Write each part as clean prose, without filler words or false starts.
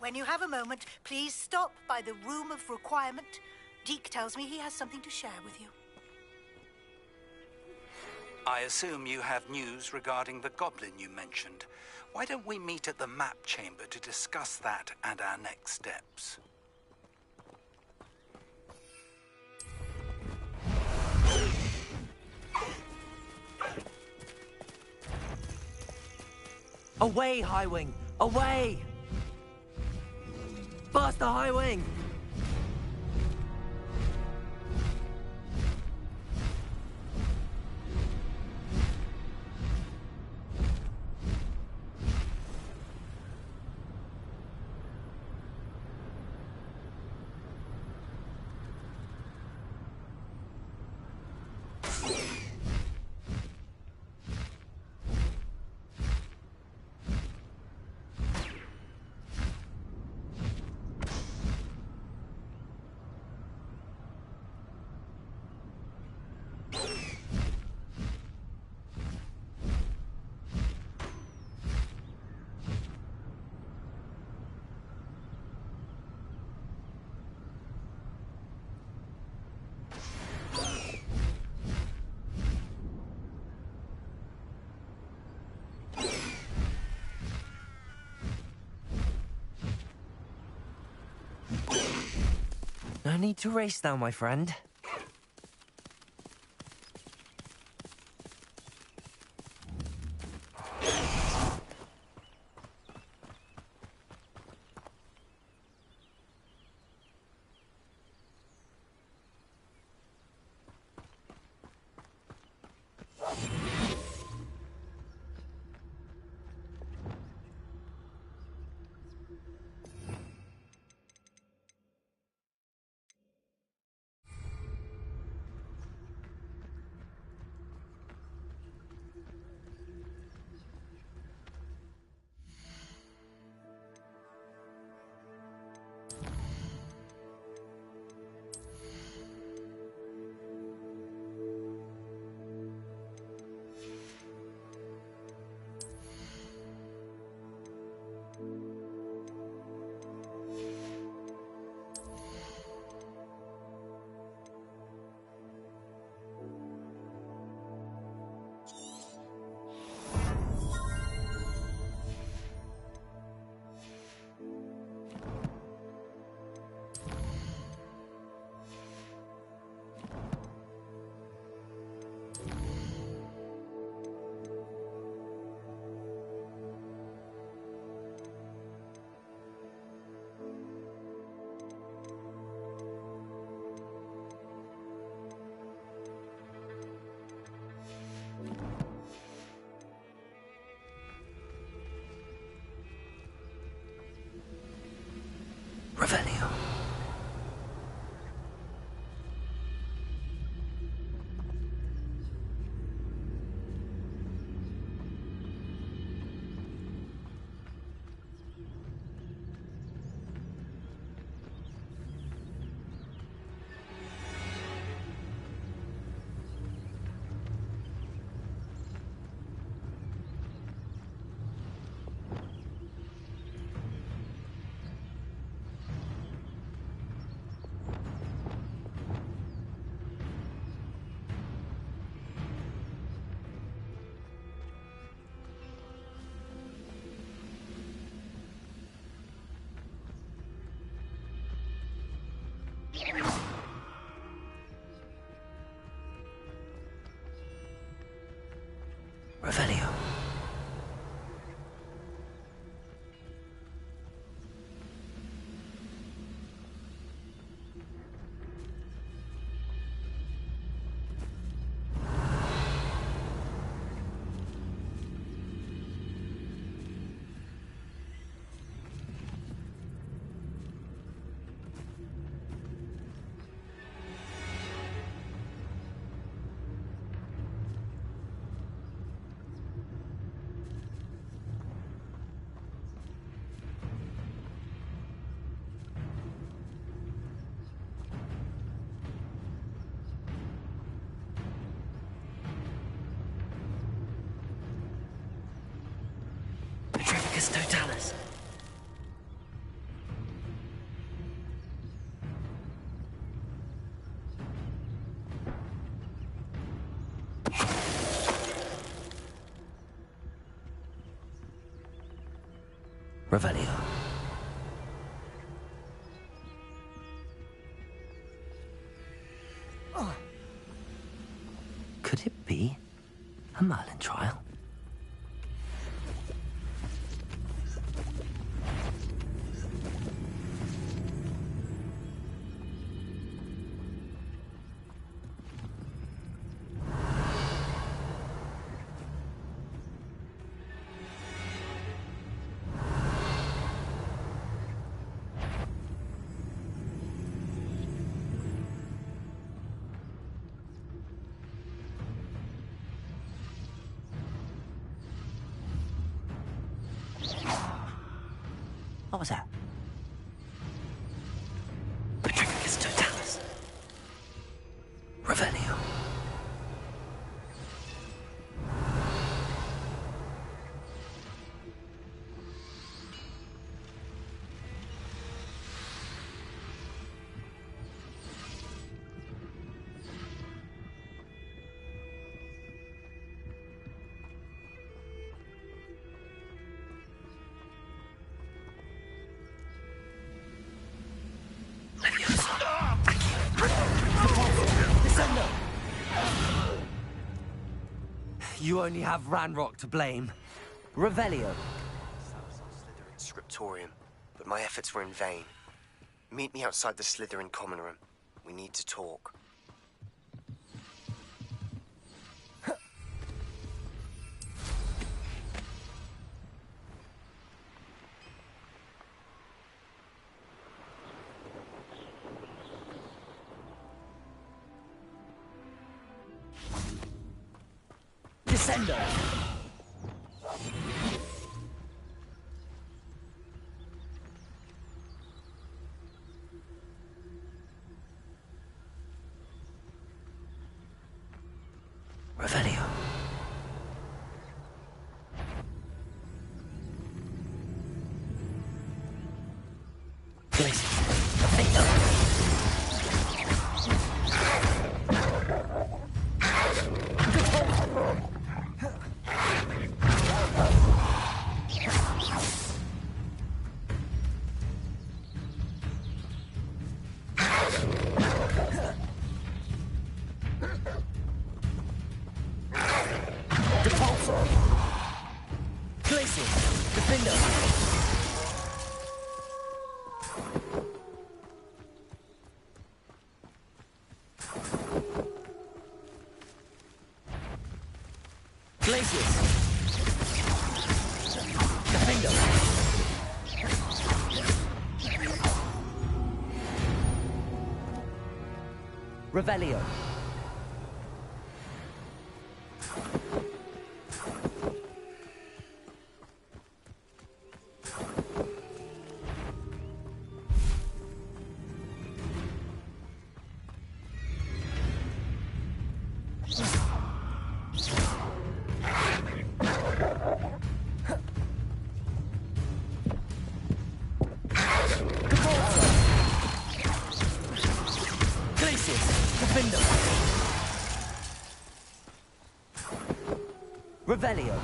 When you have a moment, please stop by the Room of Requirement. Deke tells me he has something to share with you. I assume you have news regarding the goblin you mentioned. Why don't we meet at the map chamber to discuss that and our next steps? Away, High Wing! Away! Bust the High Wing! No need to race now, my friend. Revelio. Revelio. Totalis. Revelio. Could it be a Merlin trial? What was that? Petrificus totalis. Revelio. You only have Ranrock to blame. Revelio. Slytherin scriptorium, but my efforts were in vain. Meet me outside the Slytherin common room. We need to talk. Descendo. Revelio. Glacius. Revelio. Revelio.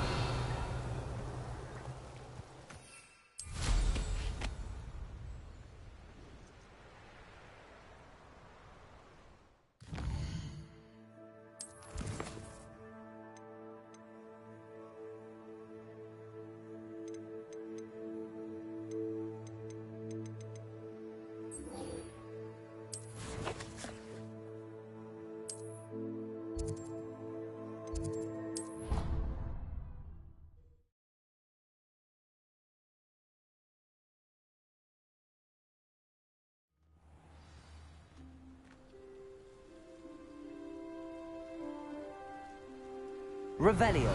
Revelio.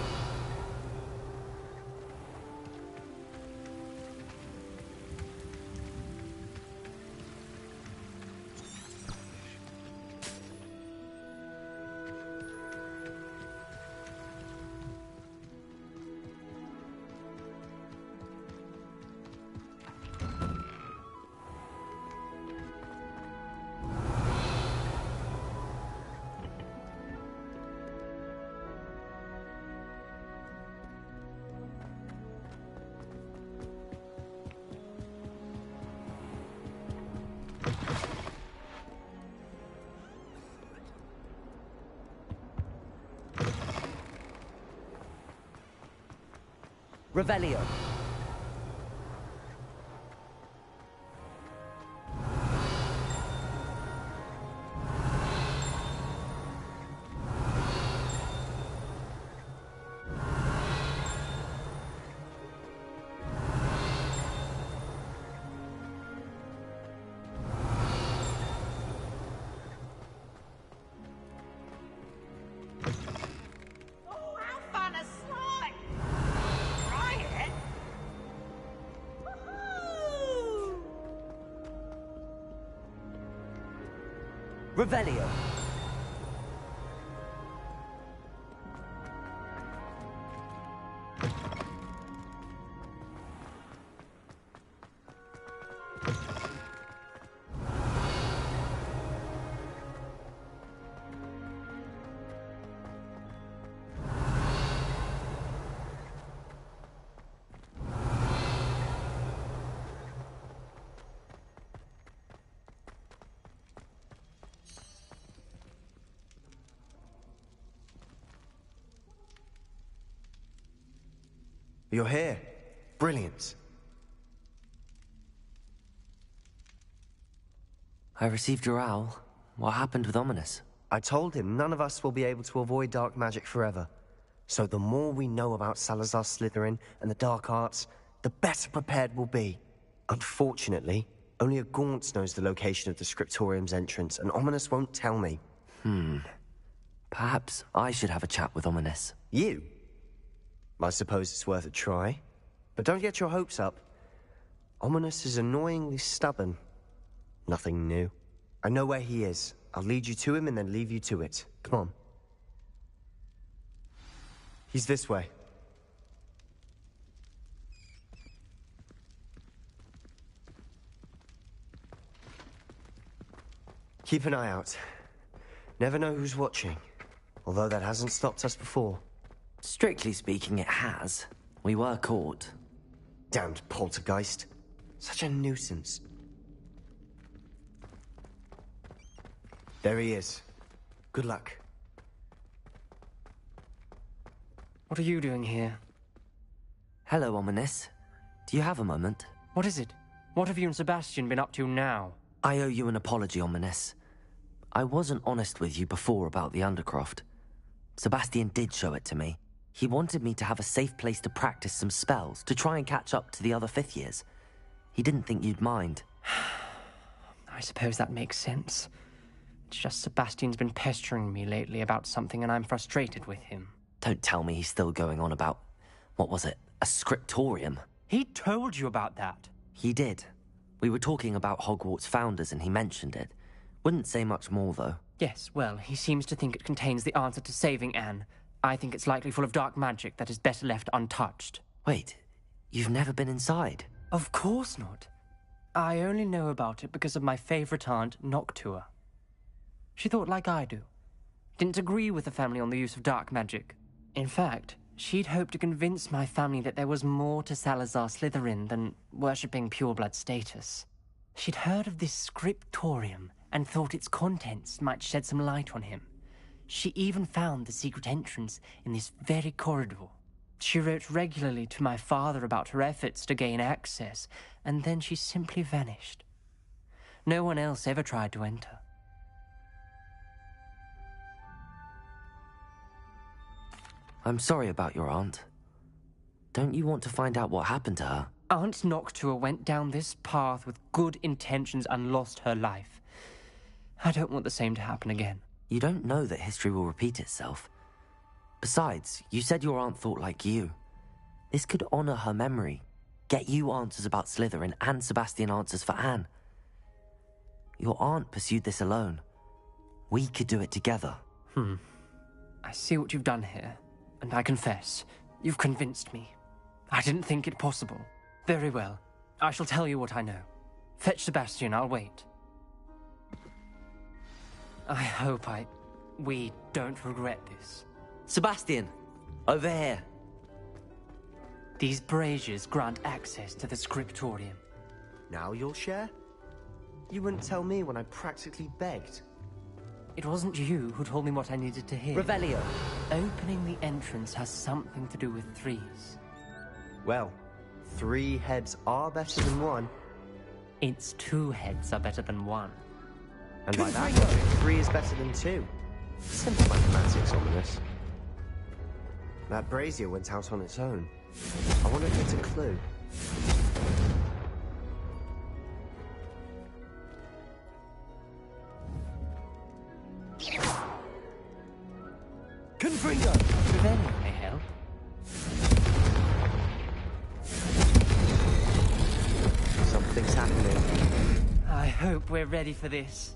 Revelio. Revelio. You're here. Brilliant. I received your owl. What happened with Ominous? I told him none of us will be able to avoid dark magic forever. So the more we know about Salazar Slytherin and the dark arts, the better prepared we'll be. Unfortunately, only a Gaunt knows the location of the Scriptorium's entrance, and Ominous won't tell me. Perhaps I should have a chat with Ominous. You? I suppose it's worth a try. But don't get your hopes up. Ominous is annoyingly stubborn. Nothing new. I know where he is. I'll lead you to him and then leave you to it. Come on. He's this way. Keep an eye out. Never know who's watching. Although that hasn't stopped us before. Strictly speaking, it has. We were caught. Damned poltergeist. Such a nuisance. There he is. Good luck. What are you doing here? Hello, Ominous. Do you have a moment? What is it? What have you and Sebastian been up to now? I owe you an apology, Ominous. I wasn't honest with you before about the Undercroft. Sebastian did show it to me. He wanted me to have a safe place to practice some spells, to try and catch up to the other fifth years. He didn't think you'd mind. I suppose that makes sense. It's just Sebastian's been pestering me lately about something and I'm frustrated with him. Don't tell me he's still going on about, what was it, a scriptorium? He told you about that. He did. We were talking about Hogwarts founders and he mentioned it. Wouldn't say much more, though. Yes, well, he seems to think it contains the answer to saving Anne. I think it's likely full of dark magic that is better left untouched. Wait, you've never been inside? Of course not. I only know about it because of my favorite aunt, Noctua. She thought like I do. Didn't agree with the family on the use of dark magic. In fact, she'd hoped to convince my family that there was more to Salazar Slytherin than worshipping pureblood status. She'd heard of this scriptorium and thought its contents might shed some light on him. She even found the secret entrance in this very corridor. She wrote regularly to my father about her efforts to gain access, and then she simply vanished. No one else ever tried to enter. I'm sorry about your aunt. Don't you want to find out what happened to her? Aunt Noctua went down this path with good intentions and lost her life. I don't want the same to happen again. You don't know that history will repeat itself. Besides, you said your aunt thought like you. This could honor her memory, get you answers about Slytherin and Sebastian answers for Anne. Your aunt pursued this alone. We could do it together. I see what you've done here, and I confess, you've convinced me. I didn't think it possible. Very well. I shall tell you what I know. Fetch Sebastian, I'll wait. I hope we don't regret this. Sebastian! Over here! These braziers grant access to the scriptorium. Now you'll share? You wouldn't tell me when I practically begged. It wasn't you who told me what I needed to hear. Revelio! Opening the entrance has something to do with threes. Well, 3 heads are better than 1. It's 2 heads are better than 1. And by that logic, 3 is better than 2. Simple mathematics, Ominous. That brazier went out on its own. I wonder if it's a clue. Confringo! Revelio may help. Something's happening. I hope we're ready for this.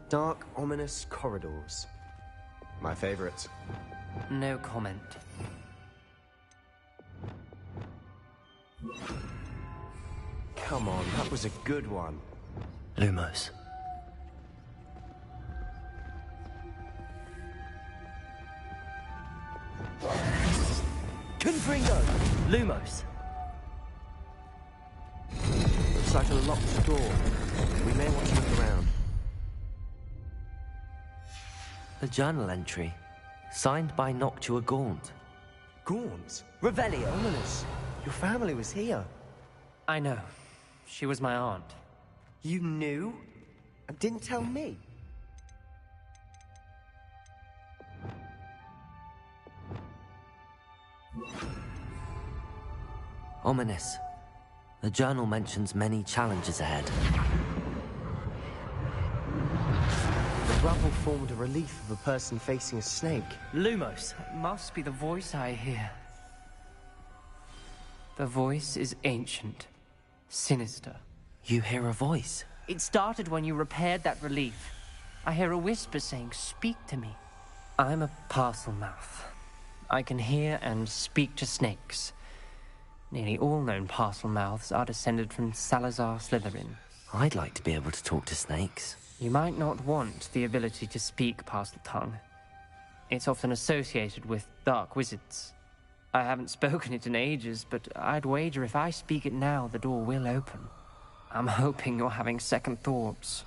Dark, ominous corridors. My favorite. No comment. Come on, that was a good one. Lumos. Confringo! Lumos! Looks like a locked door. We may want to look around. A journal entry. Signed by Noctua Gaunt. Gaunt? Revelio! Ominous. Your family was here. I know. She was my aunt. You knew? And didn't tell me? Ominous. The journal mentions many challenges ahead. The rubble formed a relief of a person facing a snake. Lumos. It must be the voice I hear. The voice is ancient, sinister. You hear a voice. It started when you repaired that relief. I hear a whisper saying, "Speak to me." I'm a parcel mouth. I can hear and speak to snakes. Nearly all known parcel mouths are descended from Salazar Slytherin. I'd like to be able to talk to snakes. You might not want the ability to speak parcel tongue. It's often associated with dark wizards. I haven't spoken it in ages, but I'd wager if I speak it now, the door will open. I'm hoping you're having second thoughts.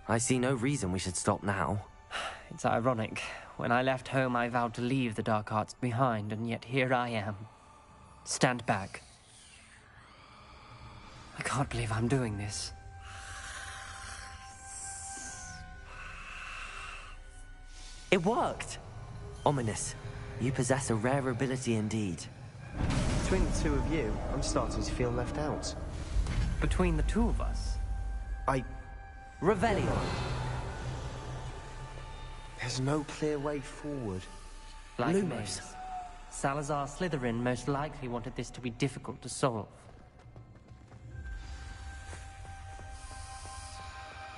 I see no reason we should stop now. It's ironic. When I left home, I vowed to leave the dark arts behind, and yet here I am. Stand back. I can't believe I'm doing this. It worked! Ominous. You possess a rare ability indeed. Between the two of you, I'm starting to feel left out. Between the two of us? Revelio! There's no clear way forward. Like Lumos. maze. Salazar Slytherin most likely wanted this to be difficult to solve.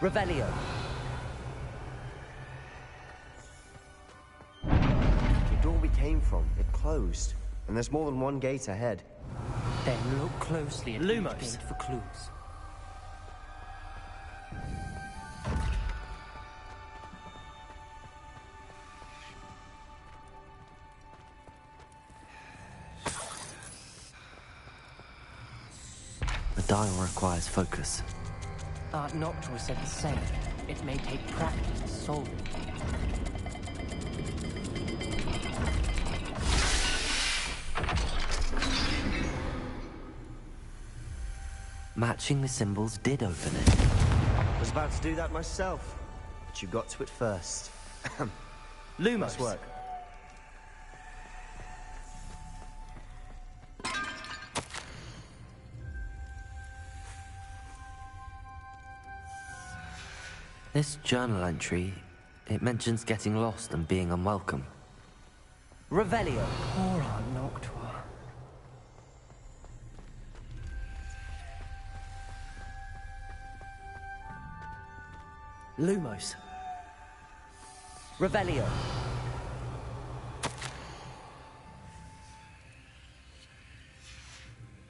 Revelio! The door we came from, it closed. And there's more than one gate ahead. Then look closely at Lumos. each gate for clues. The dial requires focus. Aunt Noctua said the same. It may take practice to solve it. Matching the symbols did open it. I was about to do that myself, but you got to it first. Lumos! Nice work. This journal entry, it mentions getting lost and being unwelcome. Revelio! Poor Aunt Noctua. Lumos. Revelio.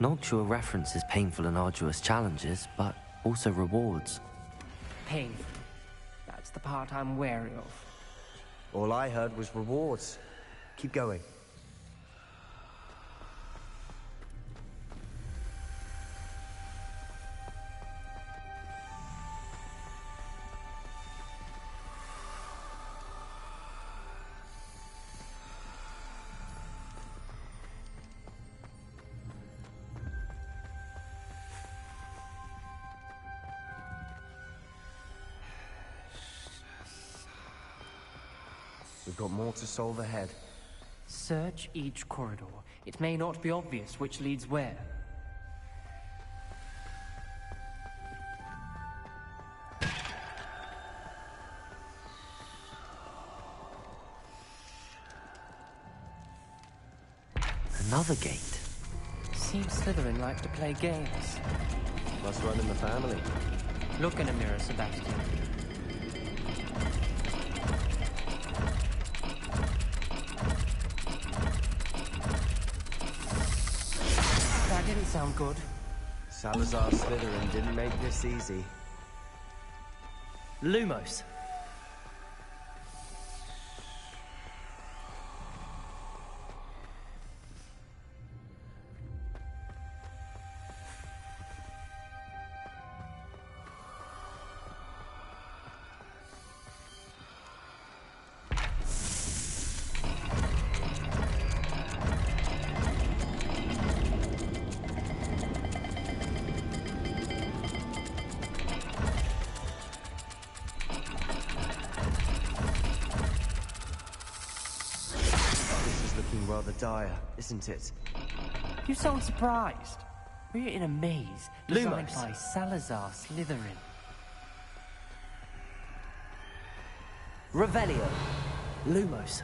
Noctua references painful and arduous challenges, but also rewards. Painful. That's the part I'm wary of. All I heard was rewards. Keep going. We've got more to solve ahead. Search each corridor. It may not be obvious which leads where. Another gate. Seems Slytherin likes to play games. Must run in the family. Look in a mirror, Sebastian. That didn't sound good. Salazar Slytherin didn't make this easy. Lumos. Rather dire, isn't it? You sound surprised. We're in a maze designed Lumos. by Salazar Slytherin. Revelio. Lumos.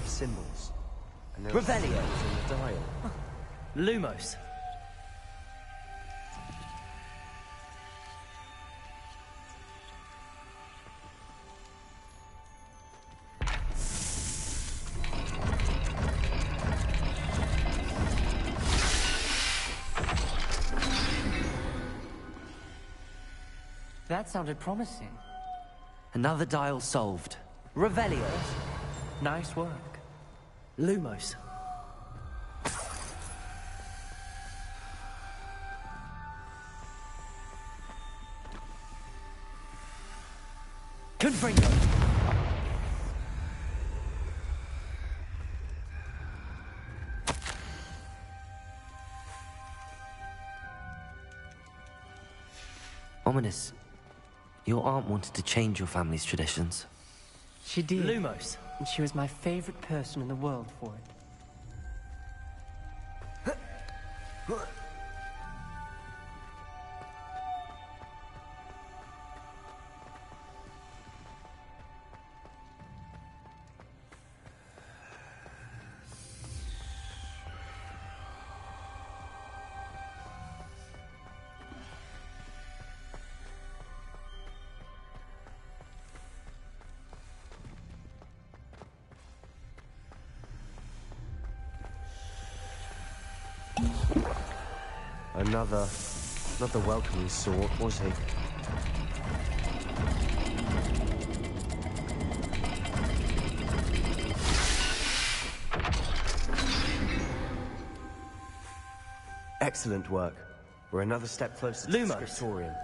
Symbols. And there are Revelio. symbols in the dial. Lumos. That sounded promising. Another dial solved. Revelio. Nice work. Lumos. Confringo. Ominous. Your aunt wanted to change your family's traditions. She did. Lumos. And she was my favorite person in the world for it. Not the welcoming sort, was he? Excellent work. We're another step closer to the Lumos. scriptorium.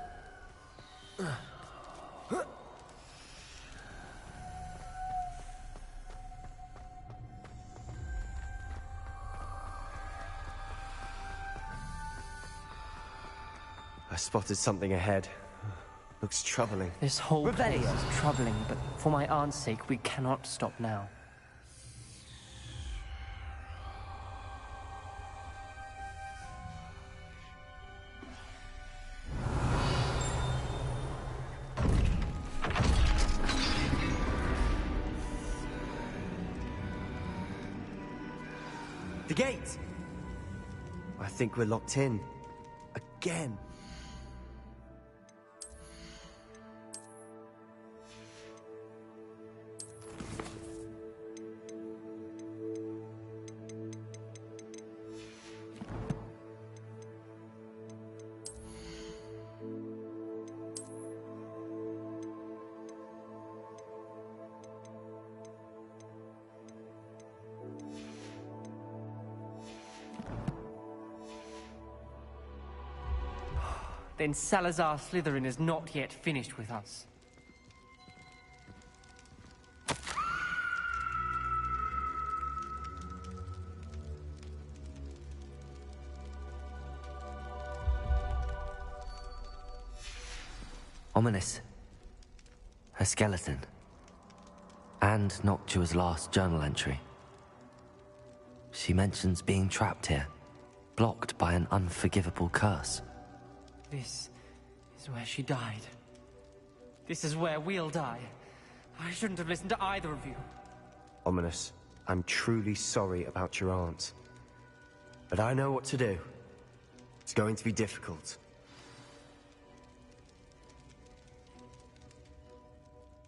I spotted something ahead. Looks troubling. This whole place Revelio. is troubling, but for my aunt's sake, we cannot stop now. The gate! I think we're locked in. Again. then Salazar Slytherin is not yet finished with us. Ominous. Her skeleton. And Noctua's last journal entry. She mentions being trapped here, blocked by an unforgivable curse. This is where she died. This is where we'll die. I shouldn't have listened to either of you. Ominous, I'm truly sorry about your aunt. But I know what to do. It's going to be difficult.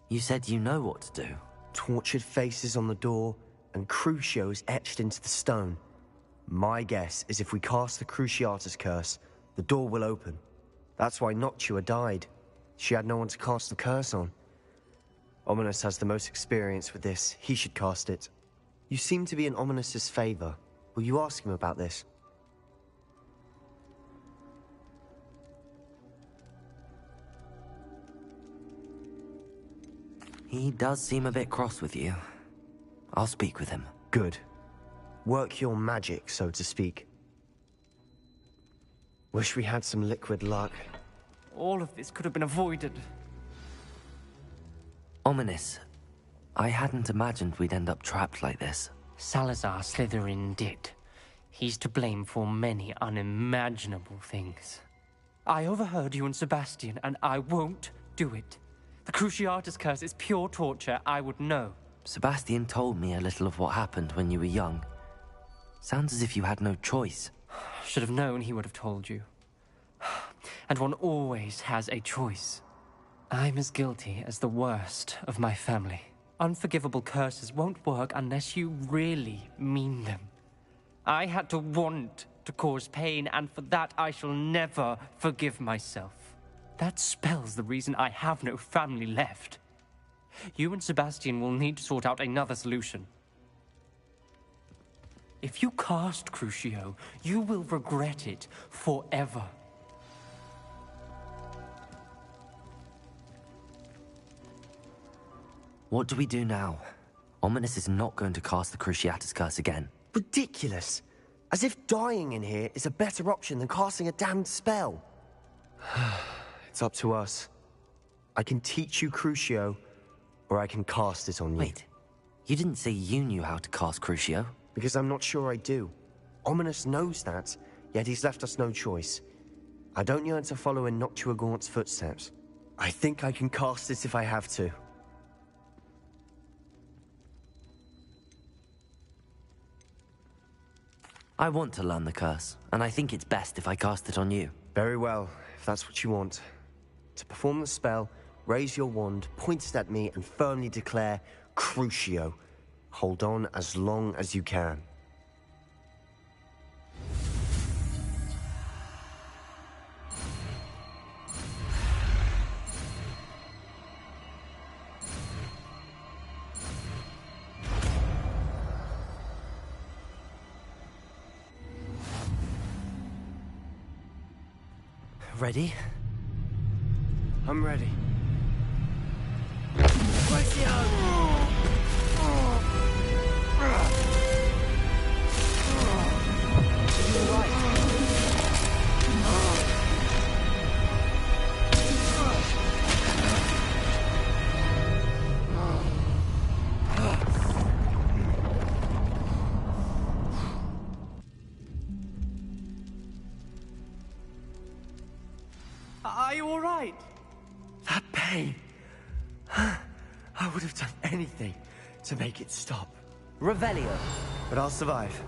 You said you know what to do. Tortured faces on the door, and Crucios etched into the stone. My guess is if we cast the Cruciatus curse, the door will open. That's why Noctua died. She had no one to cast the curse on. Ominous has the most experience with this. He should cast it. You seem to be in Ominous's favor. Will you ask him about this? He does seem a bit cross with you. I'll speak with him. Good. Work your magic, so to speak. Wish we had some liquid luck. All of this could have been avoided. Ominous. I hadn't imagined we'd end up trapped like this. Salazar Slytherin did. He's to blame for many unimaginable things. I overheard you and Sebastian, and I won't do it. The Cruciatus curse is pure torture, I would know. Sebastian told me a little of what happened when you were young. Sounds as if you had no choice. Should have known he would have told you. And one always has a choice. I'm as guilty as the worst of my family. Unforgivable curses won't work unless you really mean them. I had to want to cause pain, and for that I shall never forgive myself. That spells the reason I have no family left. You and Sebastian will need to sort out another solution. If you cast Crucio, you will regret it forever. What do we do now? Ominous is not going to cast the Cruciatus curse again. Ridiculous! As if dying in here is a better option than casting a damned spell. It's up to us. I can teach you Crucio, or I can cast it on you. Wait, you didn't say you knew how to cast Crucio? Because I'm not sure I do. Ominous knows that, yet he's left us no choice. I don't yearn to follow in Noctua Gaunt's footsteps. I think I can cast it if I have to. I want to learn the curse, and I think it's best if I cast it on you. Very well, if that's what you want. To perform the spell, raise your wand, point it at me, and firmly declare, Crucio. Hold on as long as you can. Ready? I'm ready. Are you all right? That pain. I would have done anything to make it stop. Revelio. But I'll survive.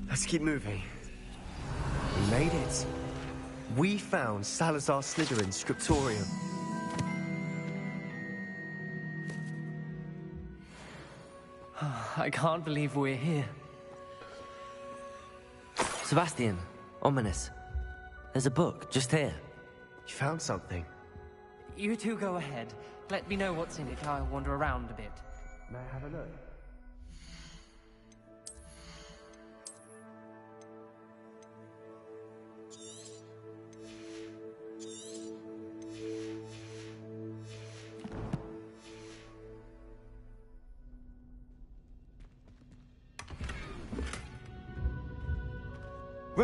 Let's keep moving. We made it. We found Salazar Slytherin's scriptorium. I can't believe we're here. Sebastian, Ominous. There's a book, just here. You found something. You two go ahead. Let me know what's in it. I'll wander around a bit. May I have a look?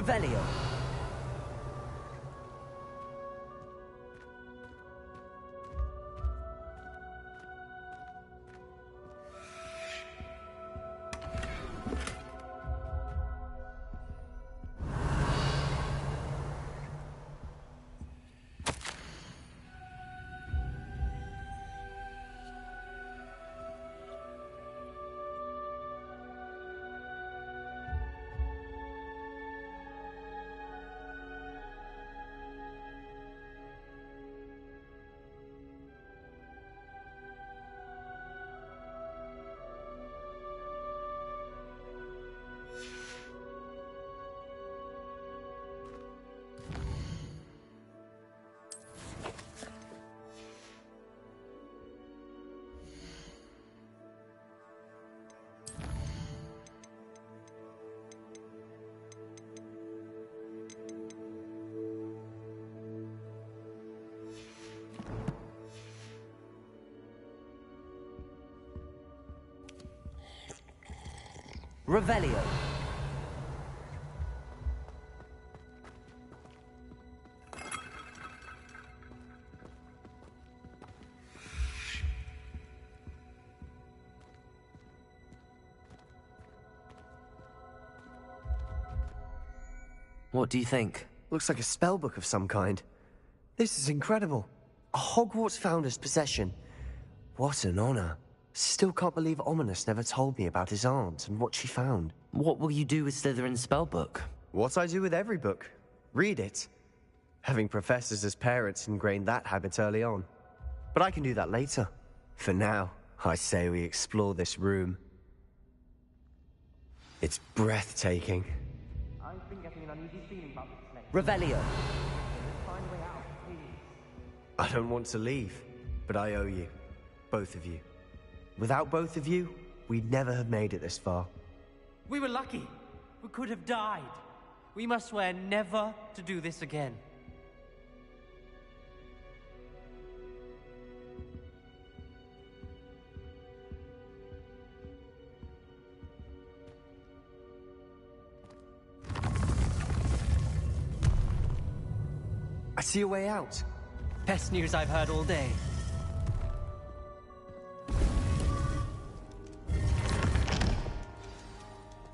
Revelio. Revelio. What do you think? Looks like a spellbook of some kind. This is incredible. A Hogwarts founder's possession. What an honor. Still can't believe Ominous never told me about his aunt and what she found. What will you do with Slytherin's spellbook? What I do with every book. Read it. Having professors as parents ingrained that habit early on. But I can do that later. For now, I say we explore this room. It's breathtaking. I've been getting an uneasy feeling about this place. Revelio. Let's find a way out, please. I don't want to leave, but I owe you. Both of you. Without both of you, we'd never have made it this far. We were lucky. We could have died. We must swear never to do this again. I see a way out. Best news I've heard all day.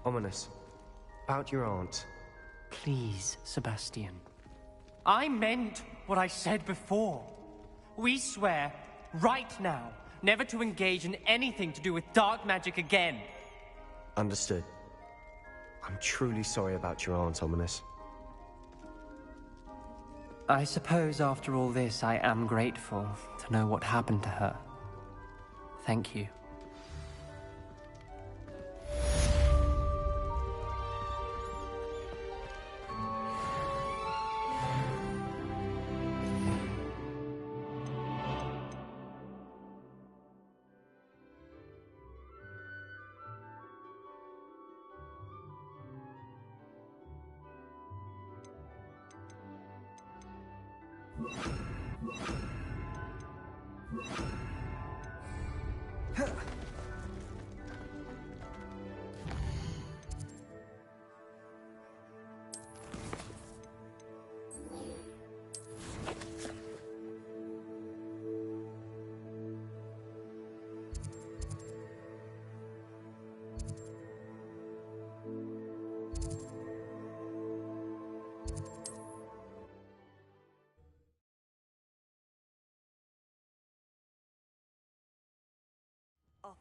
Ominous. About your aunt. Please, Sebastian. I meant what I said before. We swear, right now, never to engage in anything to do with dark magic again. Understood. I'm truly sorry about your aunt, Ominous. I suppose after all this, I am grateful to know what happened to her. Thank you.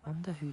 Wonder who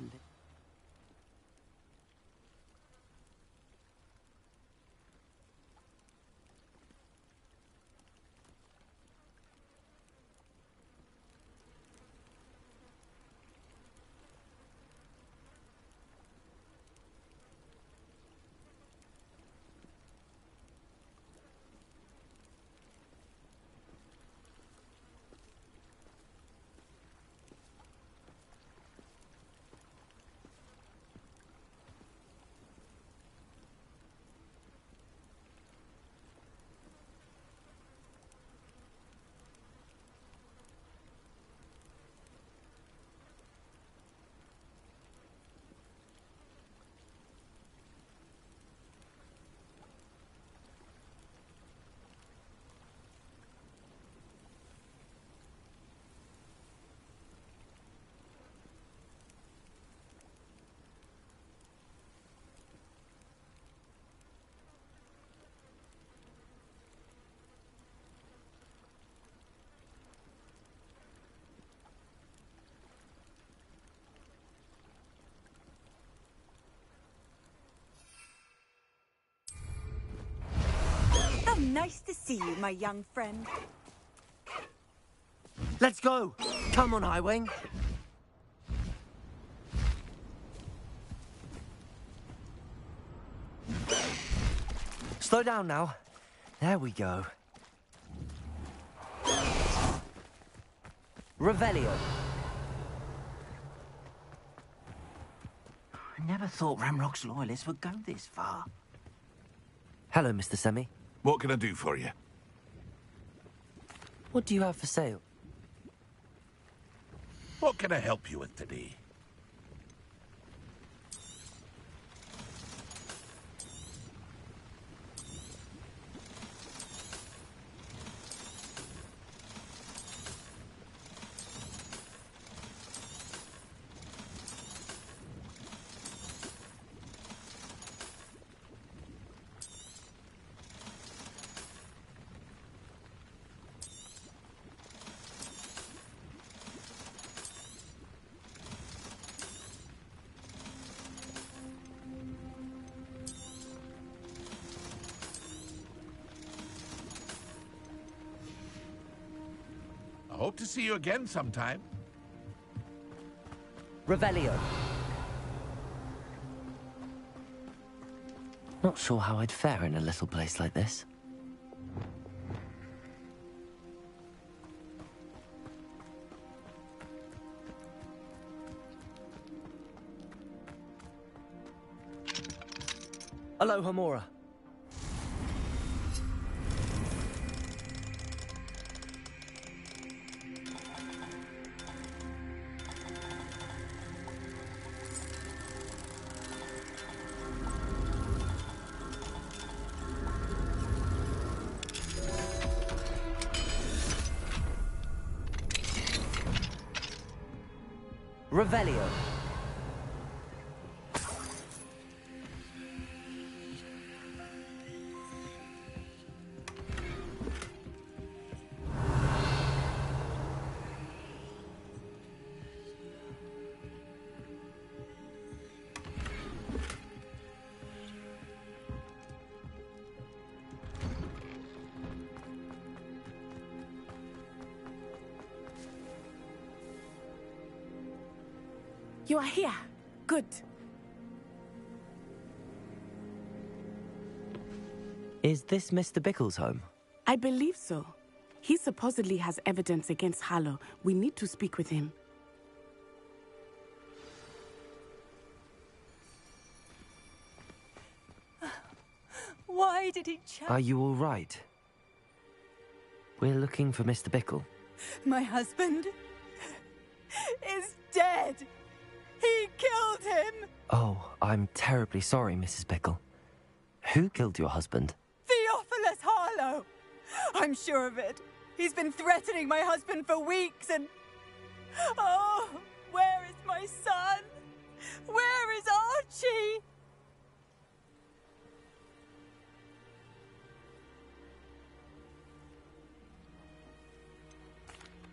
Nice to see you, my young friend. Let's go! Come on, Highwing! Slow down now. There we go. Revelio. I never thought Ramrock's loyalists would go this far. Hello, Mr. Semi. What can I do for you? What do you have for sale? What can I help you with today? I hope to see you again sometime. Revelio. Not sure how I'd fare in a little place like this. Aloha, Mora. Revelio. You are here. Good. Is this Mr. Bickle's home? I believe so. He supposedly has evidence against Harlow. We need to speak with him. Why did he Are you all right? We're looking for Mr. Bickle. My husband is dead. He killed him. Oh, I'm terribly sorry, Mrs. Bickle. Who killed your husband? Theophilus Harlow. I'm sure of it. He's been threatening my husband for weeks and... Oh, where is my son? Where is Archie?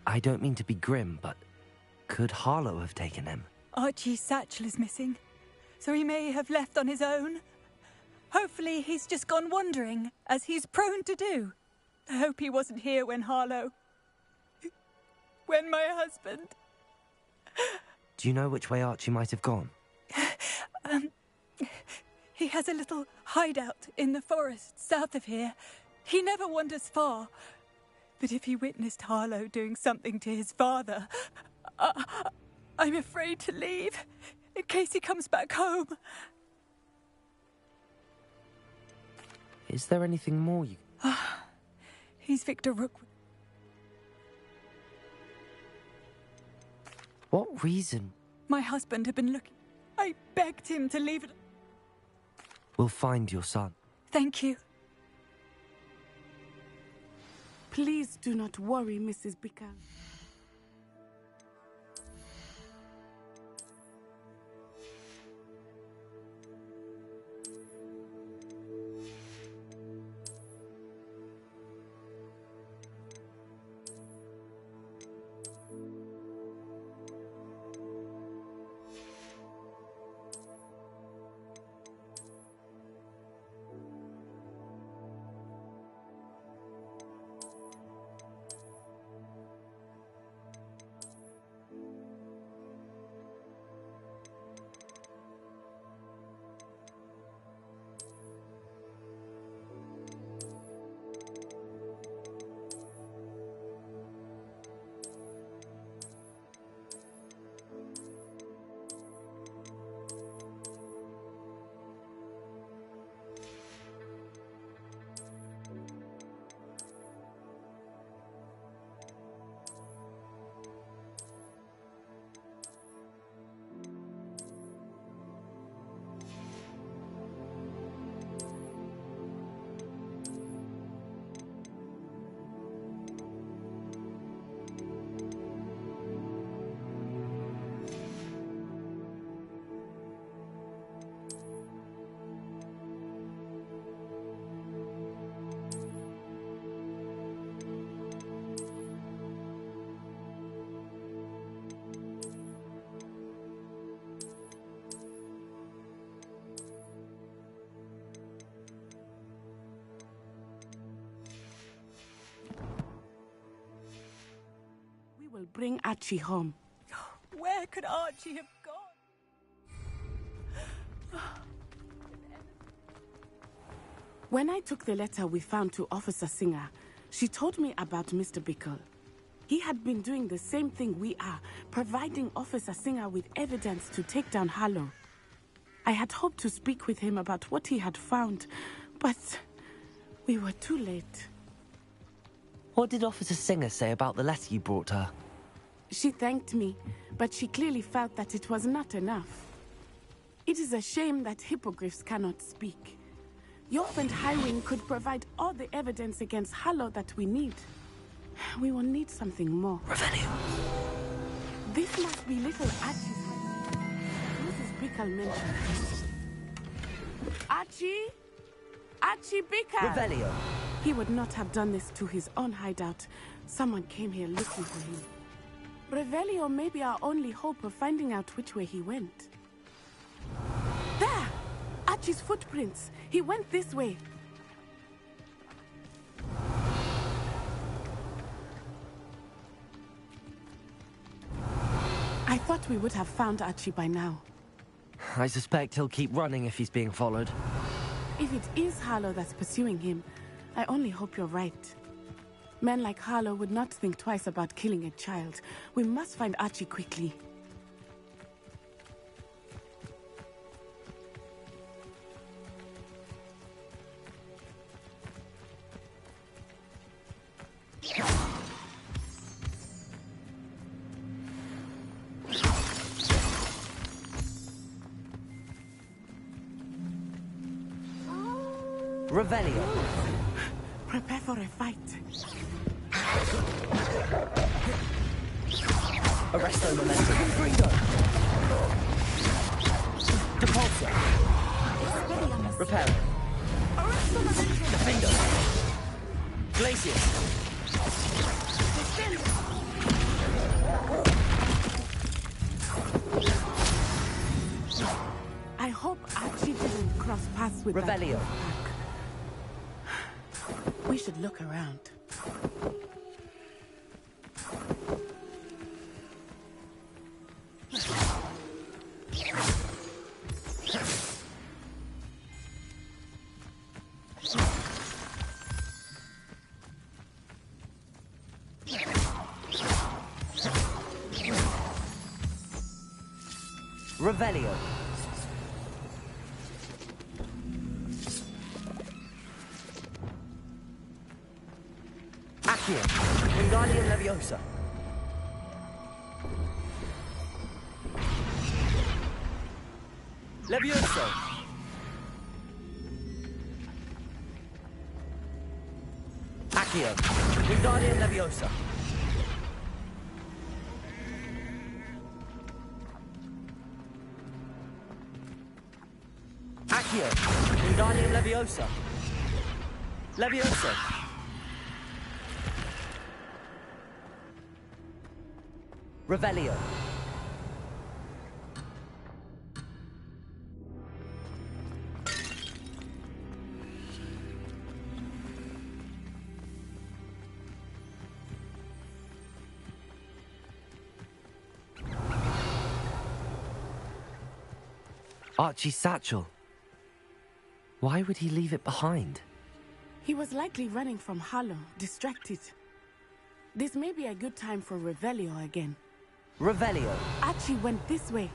I don't mean to be grim, but could Harlow have taken him? Archie's satchel is missing, so he may have left on his own. Hopefully he's just gone wandering, as he's prone to do. I hope he wasn't here when when my husband... Do you know which way Archie might have gone? He has a little hideout in the forest south of here. He never wanders far. But if he witnessed Harlow doing something to his father, I'm afraid to leave, in case he comes back home. Is there anything more you... He's Victor Rookwood. What reason? My husband had been looking. I begged him to leave it. We'll find your son. Thank you. Please do not worry, Mrs. Bickle. will bring Archie home. Where could Archie have gone? When I took the letter we found to Officer Singer, she told me about Mr. Bickle. He had been doing the same thing we are, providing Officer Singer with evidence to take down Harlow. I had hoped to speak with him about what he had found, but we were too late. What did Officer Singer say about the letter you brought her? She thanked me, but she clearly felt that it was not enough. It is a shame that hippogriffs cannot speak. Your friend Highwing could provide all the evidence against Harlow that we need. We will need something more. Revelio. This must be little Archie's house. Mrs. Bickle mentioned. Archie? Archie Bickle! Revelio. He would not have done this to his own hideout. Someone came here looking for him. Revelio may be our only hope of finding out which way he went. There! Archie's footprints. He went this way. I thought we would have found Archie by now. I suspect he'll keep running if he's being followed. If it is Harlow that's pursuing him, I only hope you're right. Men like Harlow would not think twice about killing a child. We must find Archie quickly. Revelio. Prepare for a fight. Arresto momentum. Gringo. Depulsor. Repel. Defendo. Glacius. I hope Archie didn't cross paths with Revelio. that pack. We should look around. Revelio. Accio. Wingardium Leviosa. Levioso. Accio. Wingardium Leviosa. Accio. Wingardium Leviosa. Levioso. Revelio. Archie's satchel. Why would he leave it behind? He was likely running from Harlow, distracted. This may be a good time for Revelio again. Revelio. Archie went this way.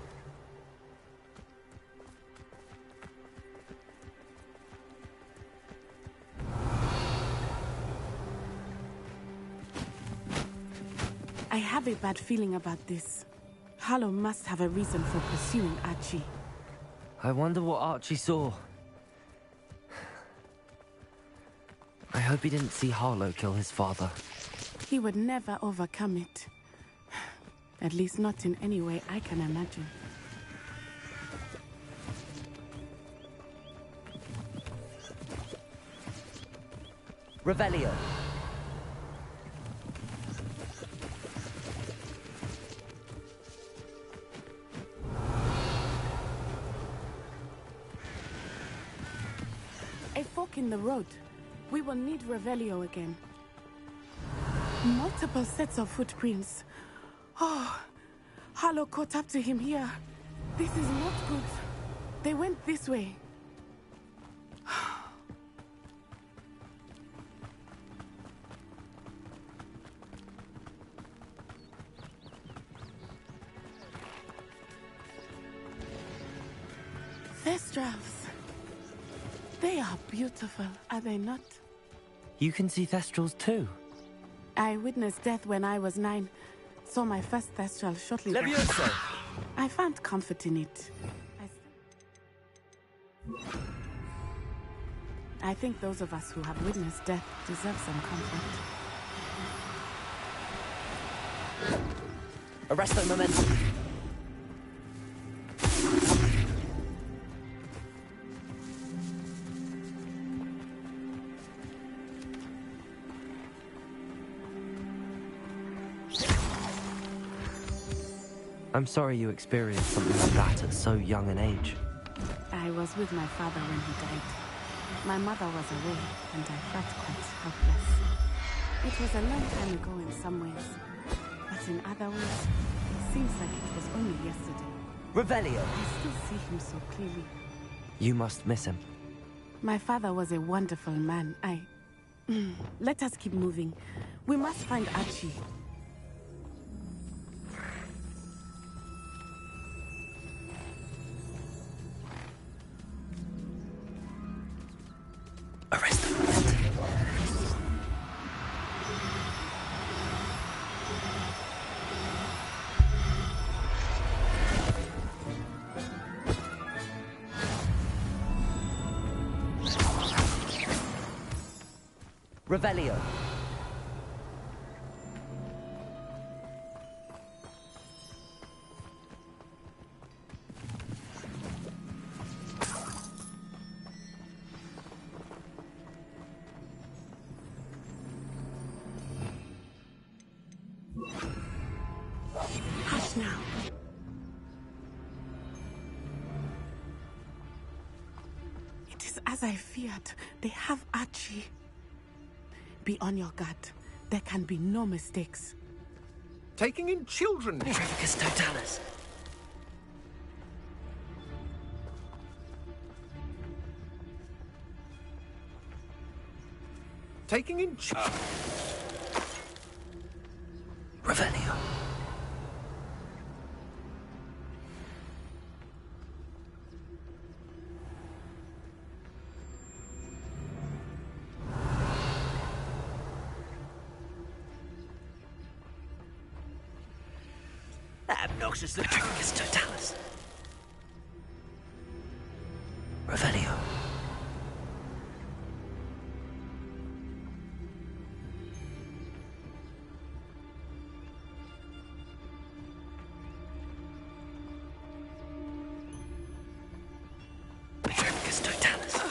I have a bad feeling about this. Harlow must have a reason for pursuing Archie. I wonder what Archie saw. I hope he didn't see Harlow kill his father. He would never overcome it. At least not in any way I can imagine. Revelio. A fork in the road. We will need Revelio again. Multiple sets of footprints. Oh, Harlow caught up to him here. This is not good. They went this way. Thestrals. They are beautiful, are they not? You can see Thestrals too. I witnessed death when I was 9. Saw my first Thestral shortly Levioso! I found comfort in it. I think those of us who have witnessed death deserve some comfort. Arresto momentum. I'm sorry you experienced something like that at so young an age. I was with my father when he died. My mother was away, and I felt quite helpless. It was a long time ago in some ways, but in other ways, it seems like it was only yesterday. Revelio! I still see him so clearly. You must miss him. My father was a wonderful man. Let us keep moving. We must find Archie. Revelio. Hush now. It is as I feared. They have Archie. Be on your guard. There can be no mistakes. Taking in children. Trevicus Totalis. Taking in Revelio. Obnoxious Trevicus Totalis. Revelio. Trevicus Totalis.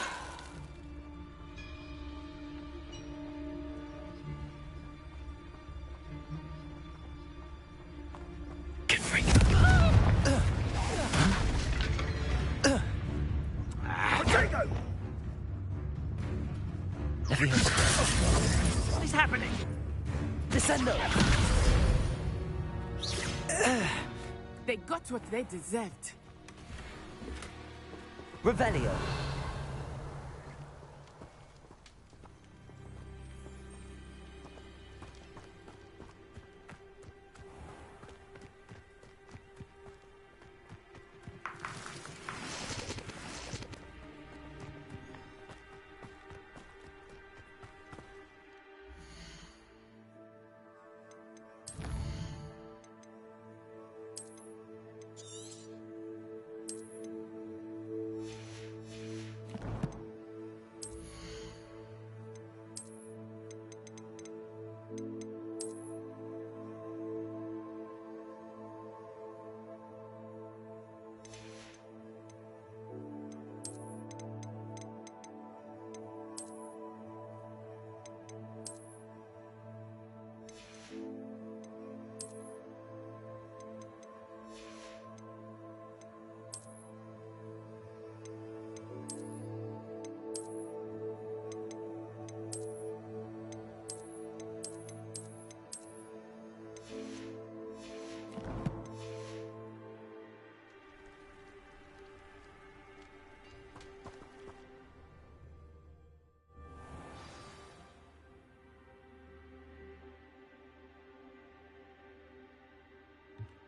What is happening? Descendo! They got what they deserved. Revelio.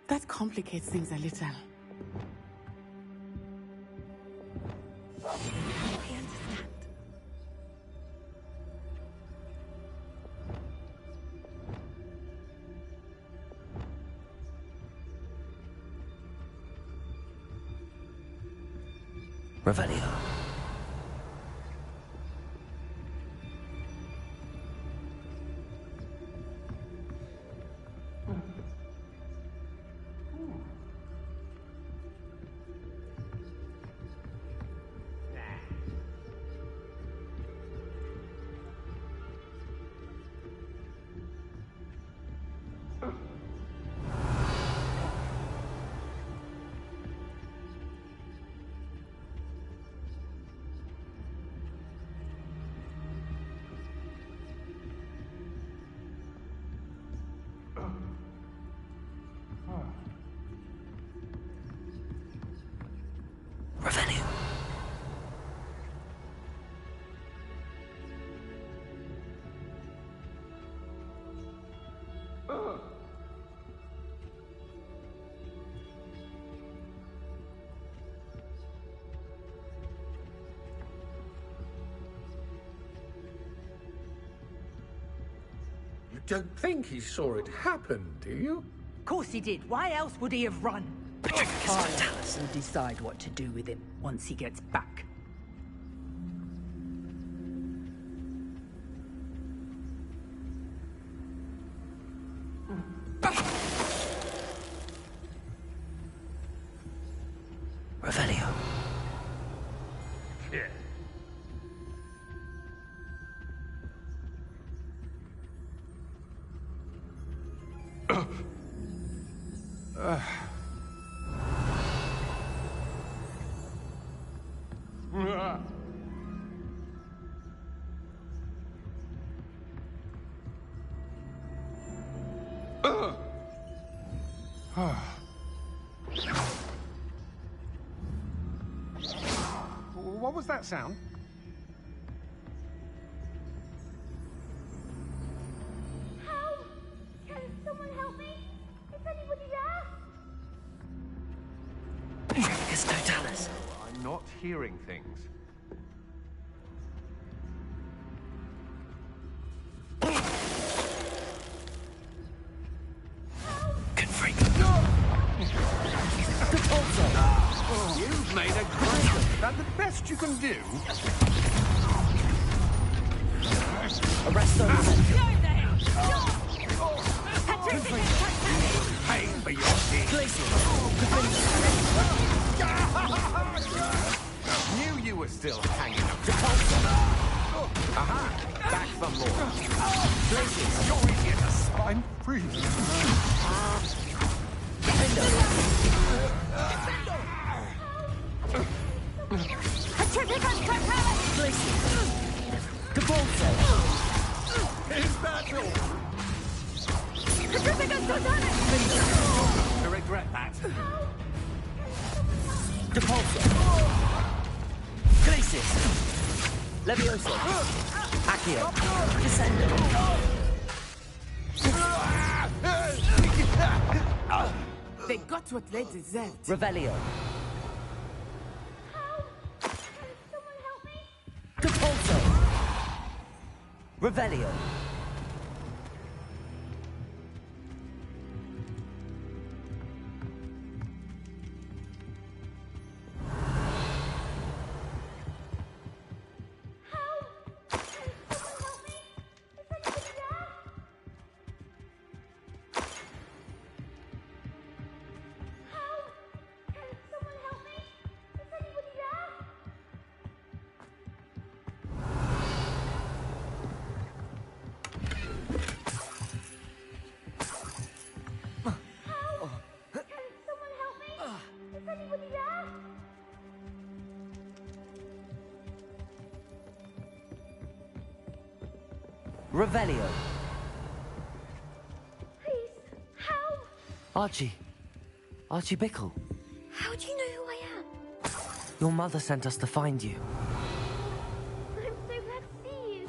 That complicates things a little. I understand. Revelio. Revelio. You don't think he saw it happen, do you? Of course he did. Why else would he have run? I will decide what to do with him once he gets back. Revelio. Yeah. What was that sound? Help! Can someone help me? Is anybody there? It's Totalis. I'm not hearing things. You've made a cradle. Is that the best you can do? Arresto. Pay for your deeds. Knew you were still hanging up. Aha! Back for more. Places. You're easier to spot. I'm freezing. Is that all? To regret that. Depulso. Glacis. Levioso. Accio. Descendo. They got what they deserved. Revelio. Someone help me? Depulso. Revelio. Revelio. Please, help! Archie. Archie Bickle. How do you know who I am? Your mother sent us to find you. I'm so glad to see you.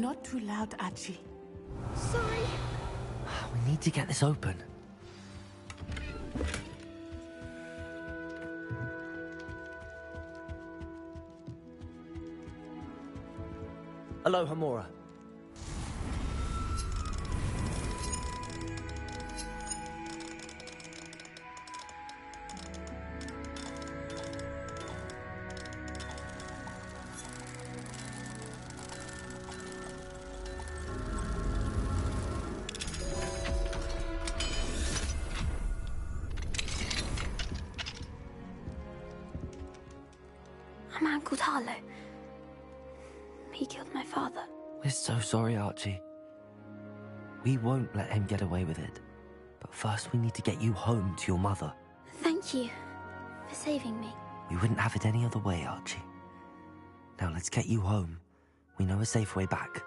Not too loud, Archie. Sorry. We need to get this open. Aloha, Mora. I'm Uncle Harlow. He killed my father. We're so sorry, Archie. We won't let him get away with it. But first we need to get you home to your mother. Thank you for saving me. We wouldn't have it any other way, Archie. Now let's get you home. We know a safe way back.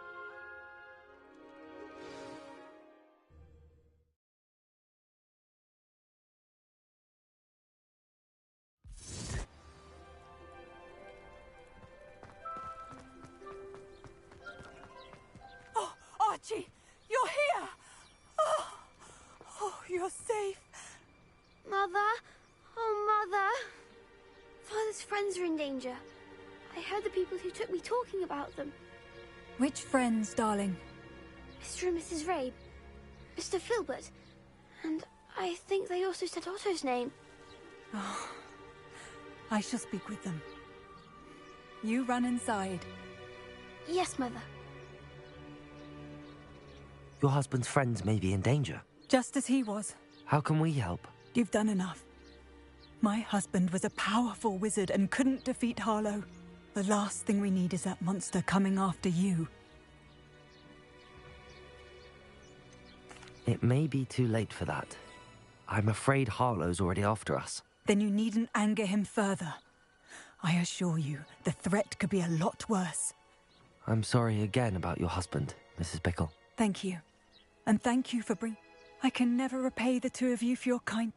Oh, Archie, you're here! Oh, you're safe. Mother? Oh, Mother. Father's friends are in danger. I heard the people who took me talking about them. Which friends, darling? Mr. and Mrs. Rabe. Mr. Filbert. And I think they also said Otto's name. Oh, I shall speak with them. You run inside. Yes, Mother. Your husband's friends may be in danger. Just as he was. How can we help? You've done enough. My husband was a powerful wizard and couldn't defeat Harlow. The last thing we need is that monster coming after you. It may be too late for that. I'm afraid Harlow's already after us. Then you needn't anger him further. I assure you, the threat could be a lot worse. I'm sorry again about your husband, Mrs. Bickle. Thank you. And thank you for I can never repay the two of you for your kind...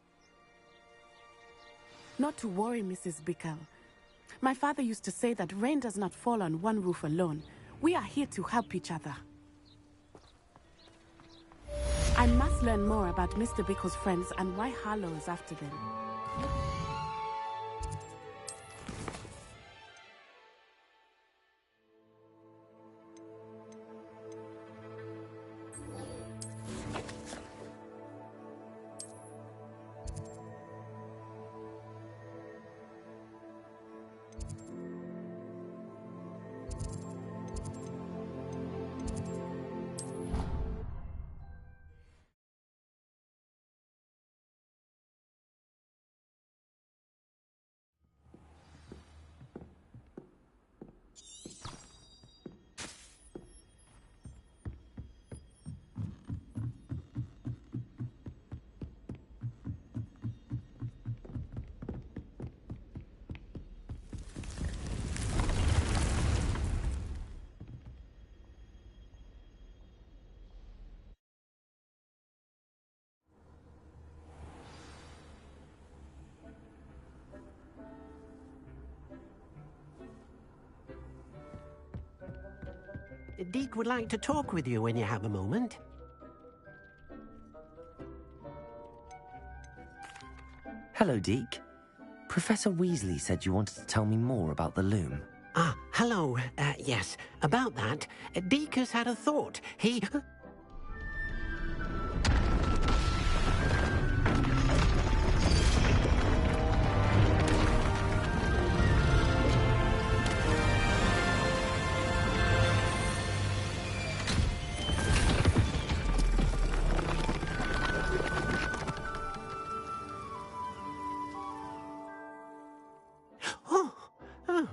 Not to worry, Mrs. Bickle. My father used to say that rain does not fall on one roof alone. We are here to help each other. I must learn more about Mr. Bickle's friends and why Harlow is after them. Deke would like to talk with you when you have a moment. Hello, Deke. Professor Weasley said you wanted to tell me more about the loom. Ah, hello. Yes, about that. Deke has had a thought. He...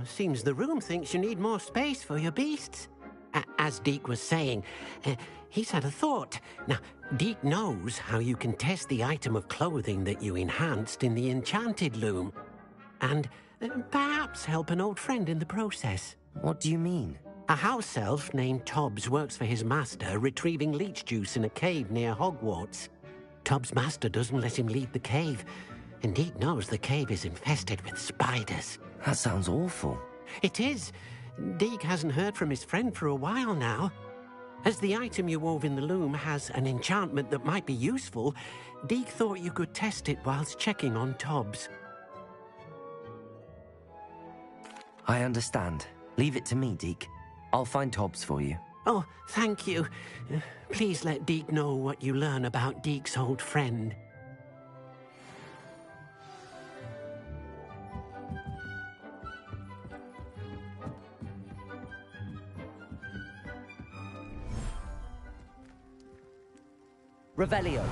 Seems the room thinks you need more space for your beasts. As Deke was saying, he's had a thought. Now, Deke knows how you can test the item of clothing that you enhanced in the enchanted loom. And perhaps help an old friend in the process. What do you mean? A house elf named Tobbs works for his master, retrieving leech juice in a cave near Hogwarts. Tobbs' master doesn't let him leave the cave, and Deke knows the cave is infested with spiders. That sounds awful. It is. Deke hasn't heard from his friend for a while now. As the item you wove in the loom has an enchantment that might be useful, Deke thought you could test it whilst checking on Tobbs. I understand. Leave it to me, Deke. I'll find Tobbs for you. Oh, thank you. Please let Deke know what you learn about Deke's old friend. Revelio.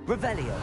Revelio.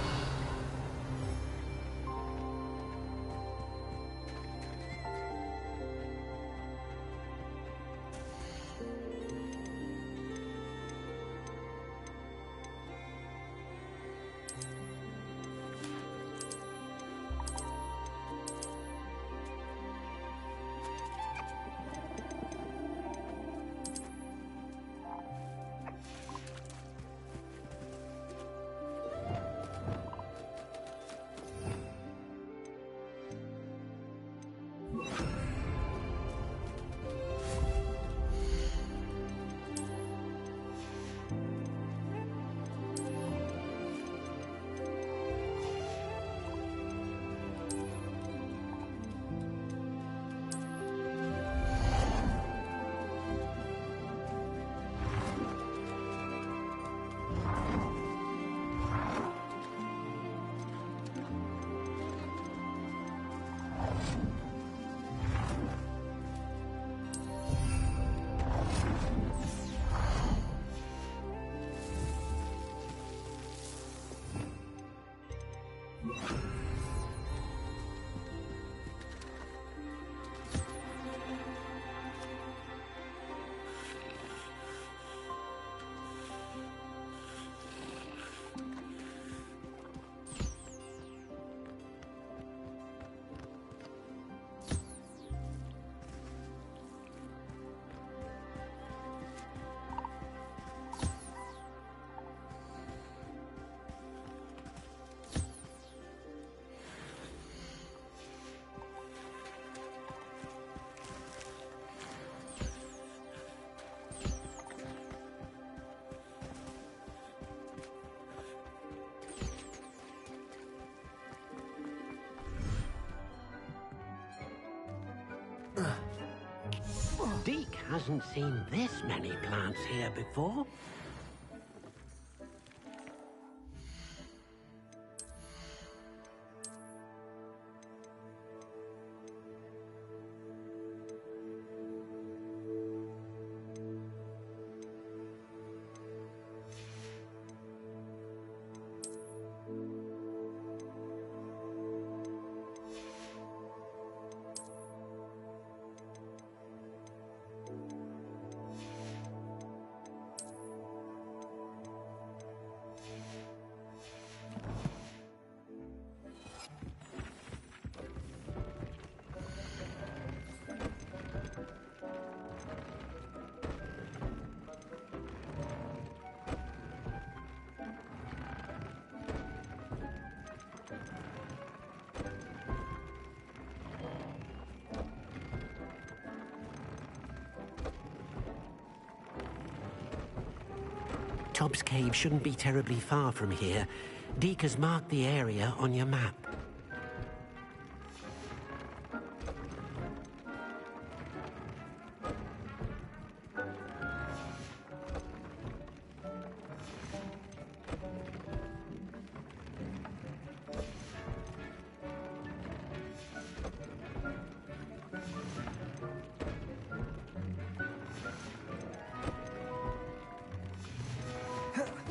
Deke hasn't seen this many plants here before. Tobbs Cave shouldn't be terribly far from here. Deke has marked the area on your map.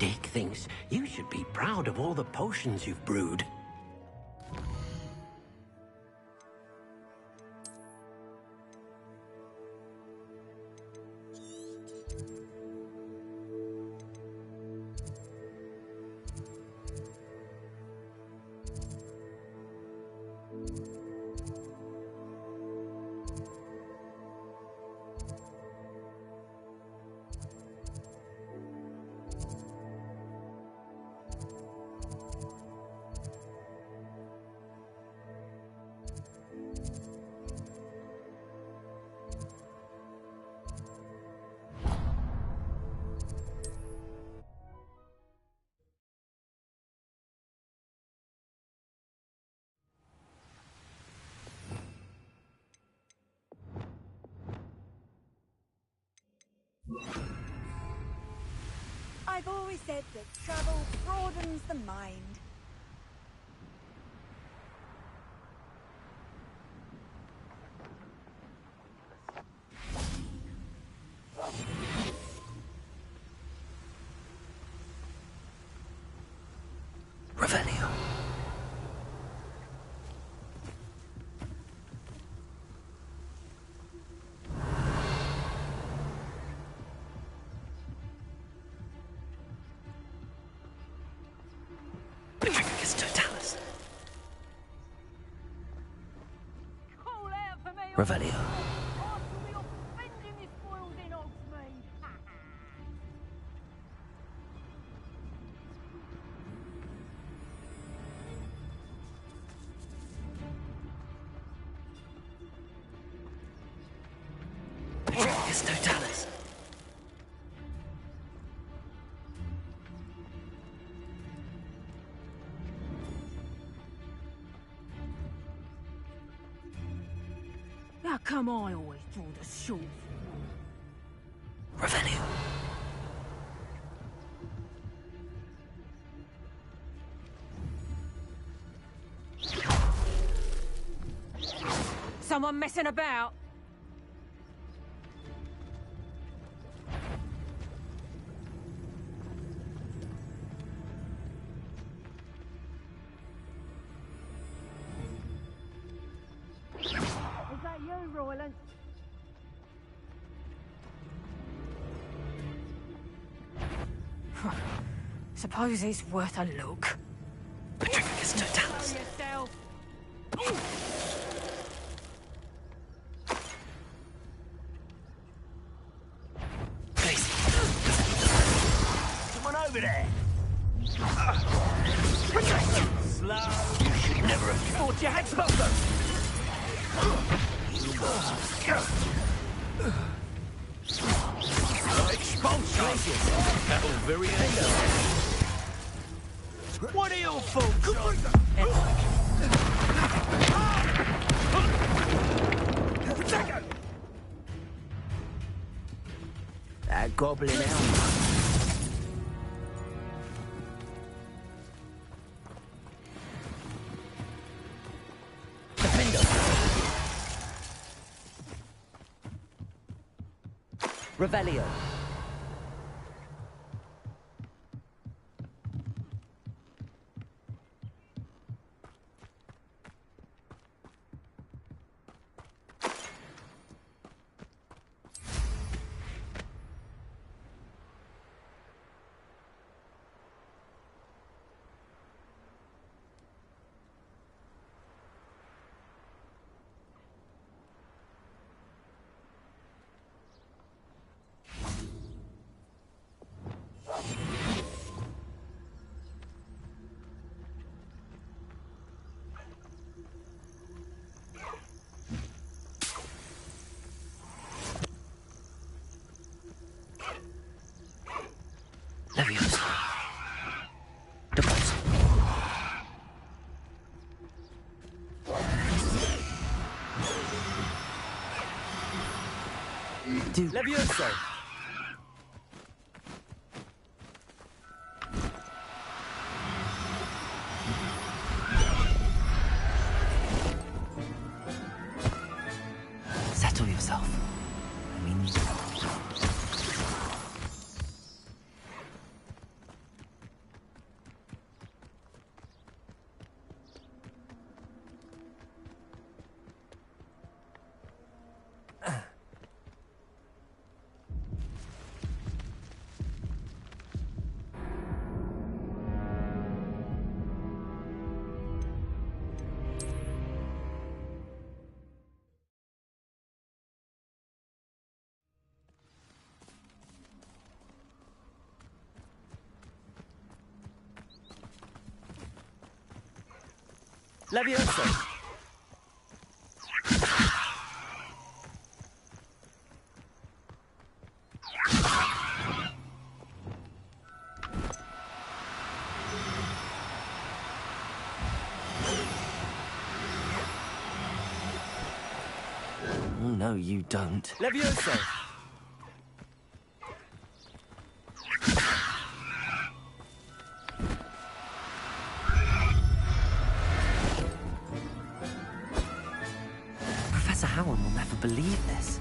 Dick thinks you should be proud of all the potions you've brewed. I've always said that travel broadens the mind. Revelio. Revelio. Patricius Totalis. How come I always draw the short? Revelio. Someone messing about? Royland. Suppose it's worth a look. Patricius Totalis. Yourself. Someone over there. Slow. You should never have Thought you had something. Expulsion. That'll very end up. What are your faults? That goblin out. Revelio. Leviosa. Deposit. Leviosa. Settle yourself. I mean... Levioso! No, you don't. Levioso! Professor Howard will never believe this.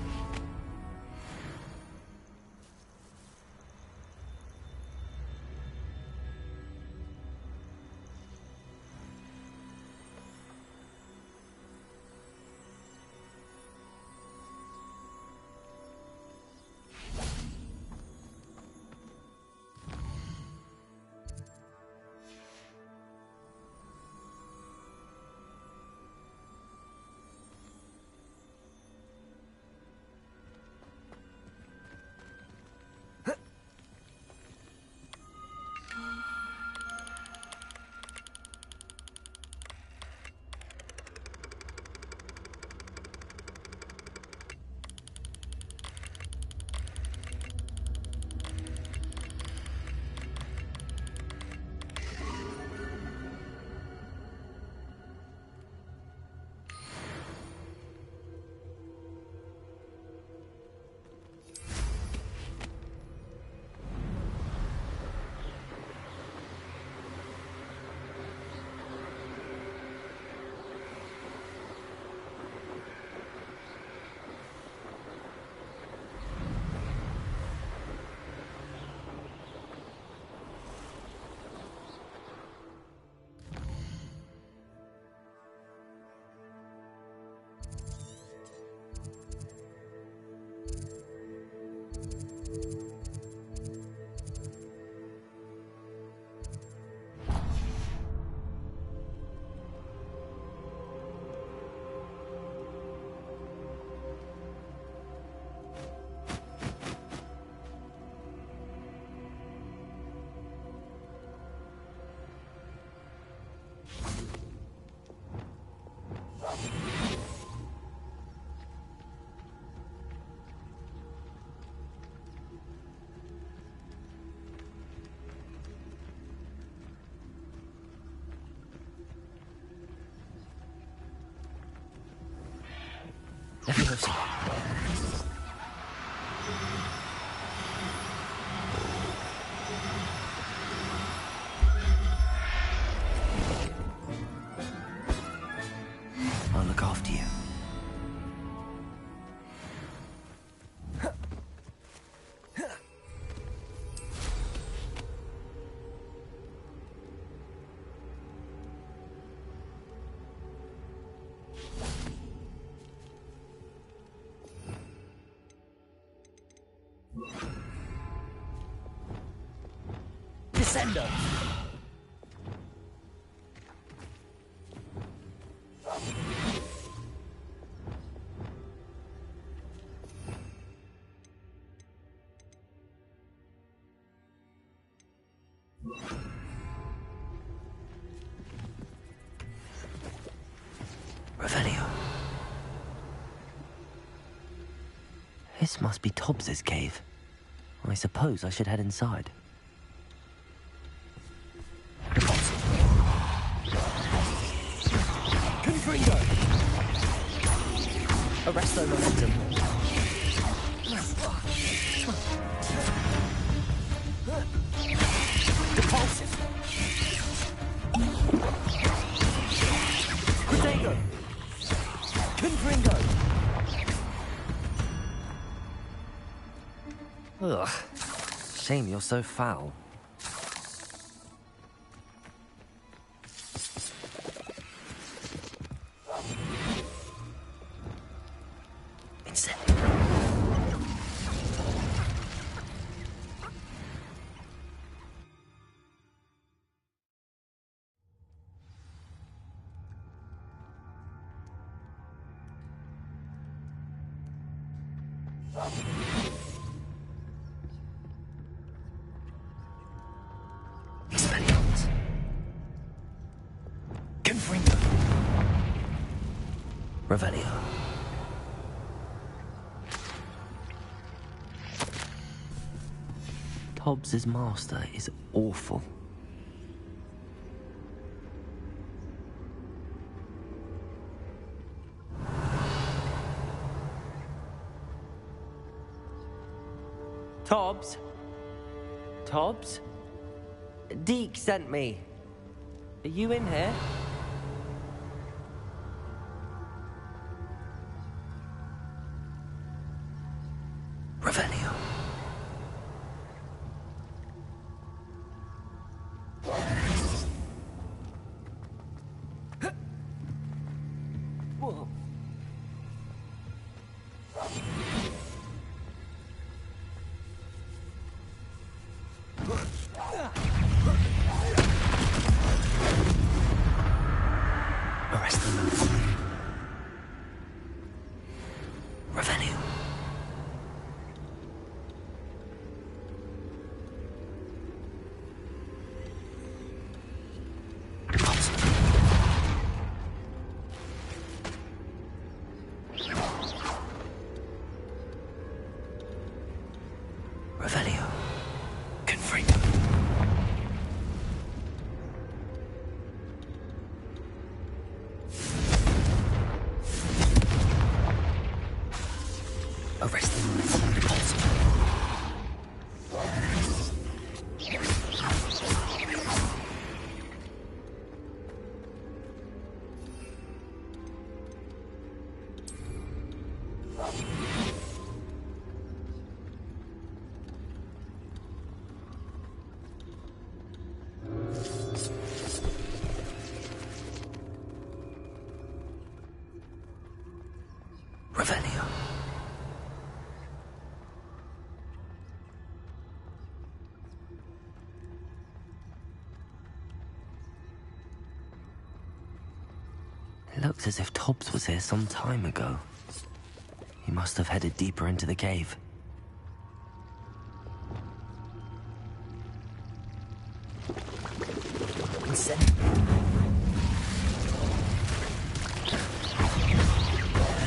Levioso. I'll look after you. Descendo! Revelio. This must be Tobbs's cave. I suppose I should head inside. Confringo! Arresto momentum. Depulsive! Critigo! Confringo! Ugh. Shame you're so foul. Expelliarmus. Confringo. Revelio. Hobbs's master is awful. Tobbs? Tobbs? Deke sent me. Are you in here? Revelio. Whoa. Arrest them. Revelio. Revelio. Confringo. Arrest them. Revelio. It looks as if Tobbs was here some time ago. He must have headed deeper into the cave.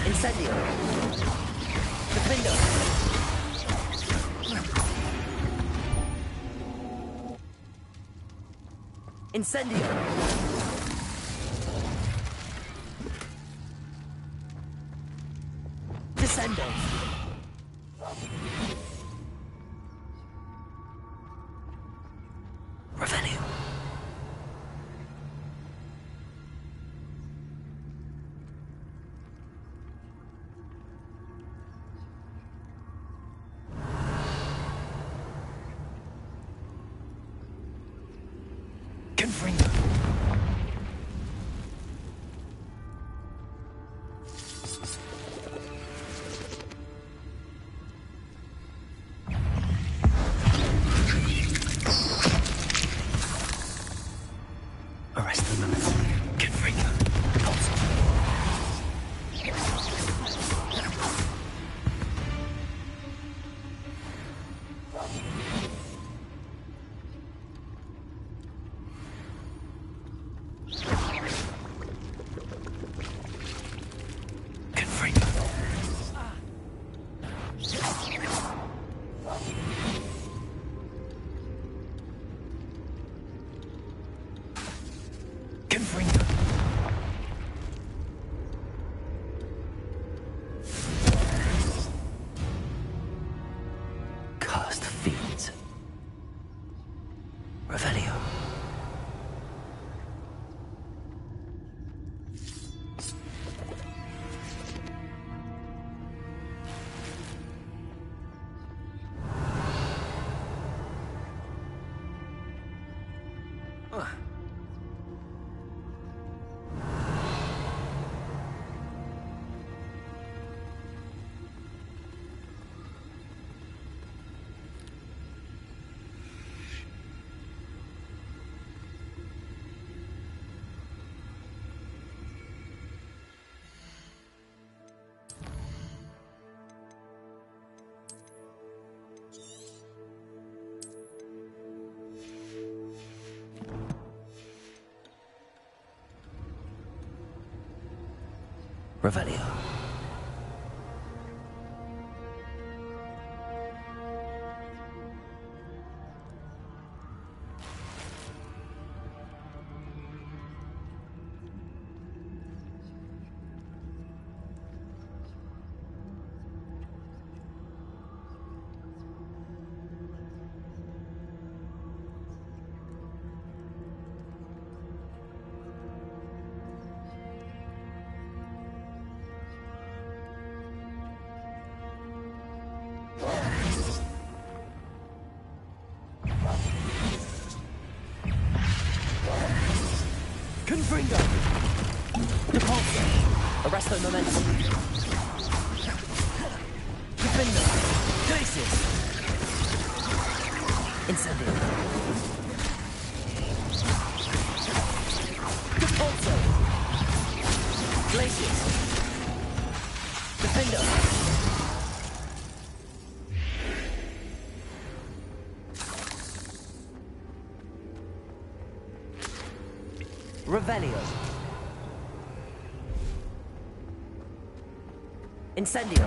Incendio! Defendo! Incendio! Descendo! Revelio! Confringo! Arrest them. Confringo. Confringo. Cursed fiends. Revelio. Revelio. Confringo! Repulsor! Arresto Momentum! Defender! Glacius! Incendio! Repulsor! Glacius! Defender! Revelio. Incendio.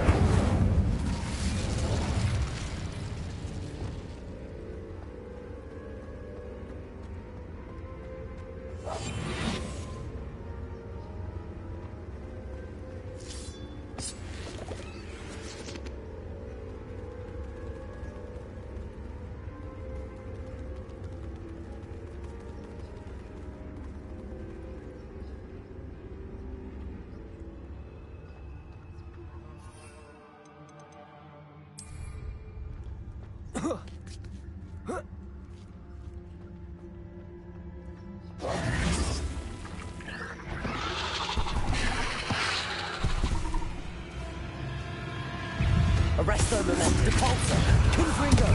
Arresto Momentum. Repulsor. Confringo.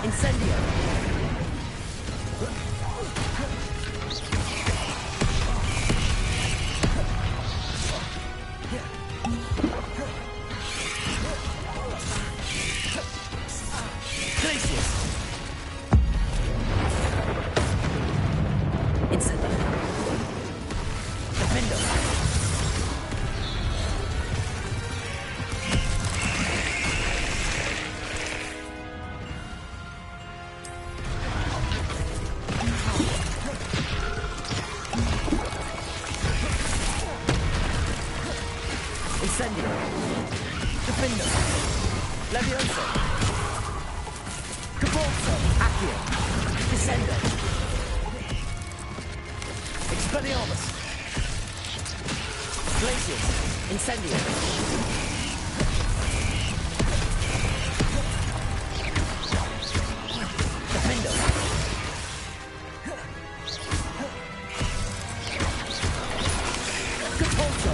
Incendio. Glacius. Incendio. Defender. Incendio. Defender. Levioso. Cabalso. Accio. Descendo. Expelliarmus. Glacius. Incendio. Defender. Cabalso.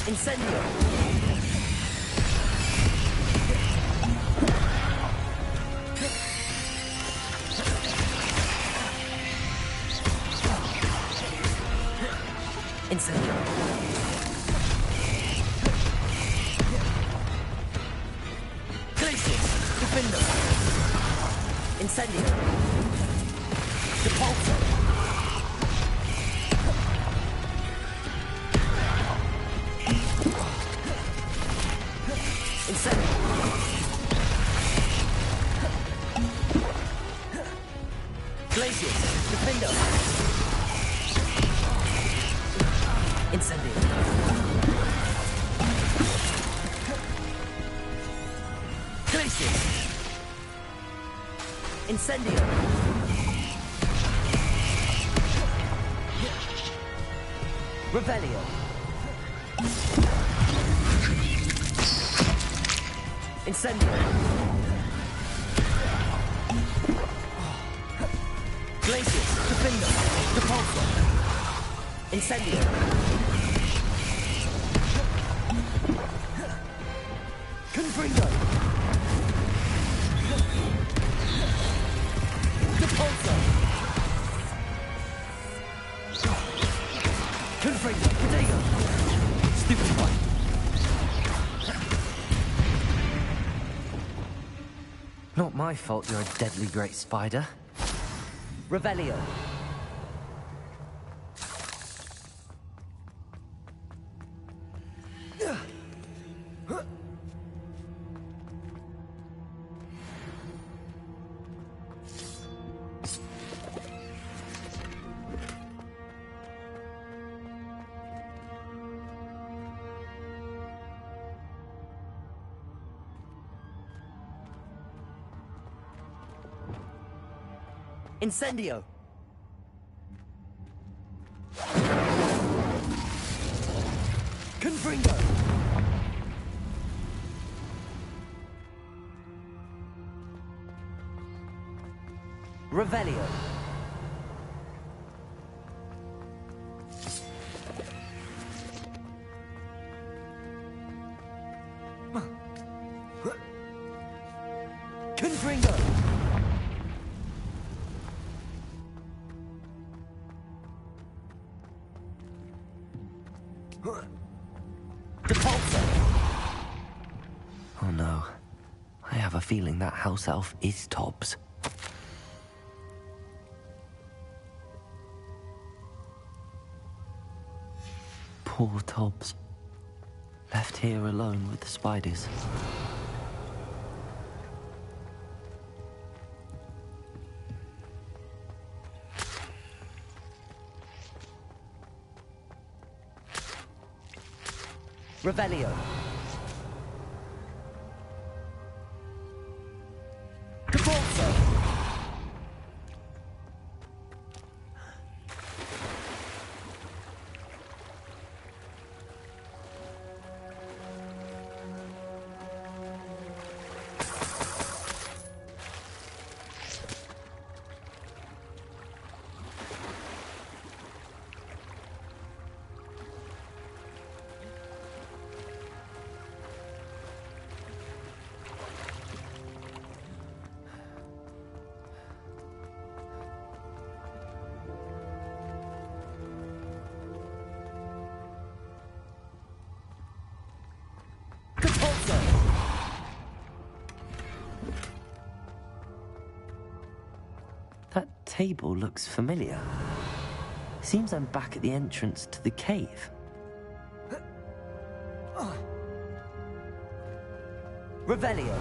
Incendio. Incendio. Glacius. Defender. Incendio. Repulsor. Incendio. Glacius. Defender. Incendio. Glacius. Incendio. Revelio. Incendio. Glacius. Defender. Repulsor. Incendio. Confringo. Repulsor. Confringo. Protego. Stupid one. Not my fault you're a deadly great spider. Revelio. Incendio! Confringo! Revelio! Confringo! Oh no. I have a feeling that house elf is Tobbs. Poor Tobbs. Left here alone with the spiders. Revelio. Cabalzo. That table looks familiar. Seems I'm back at the entrance to the cave. Revelio.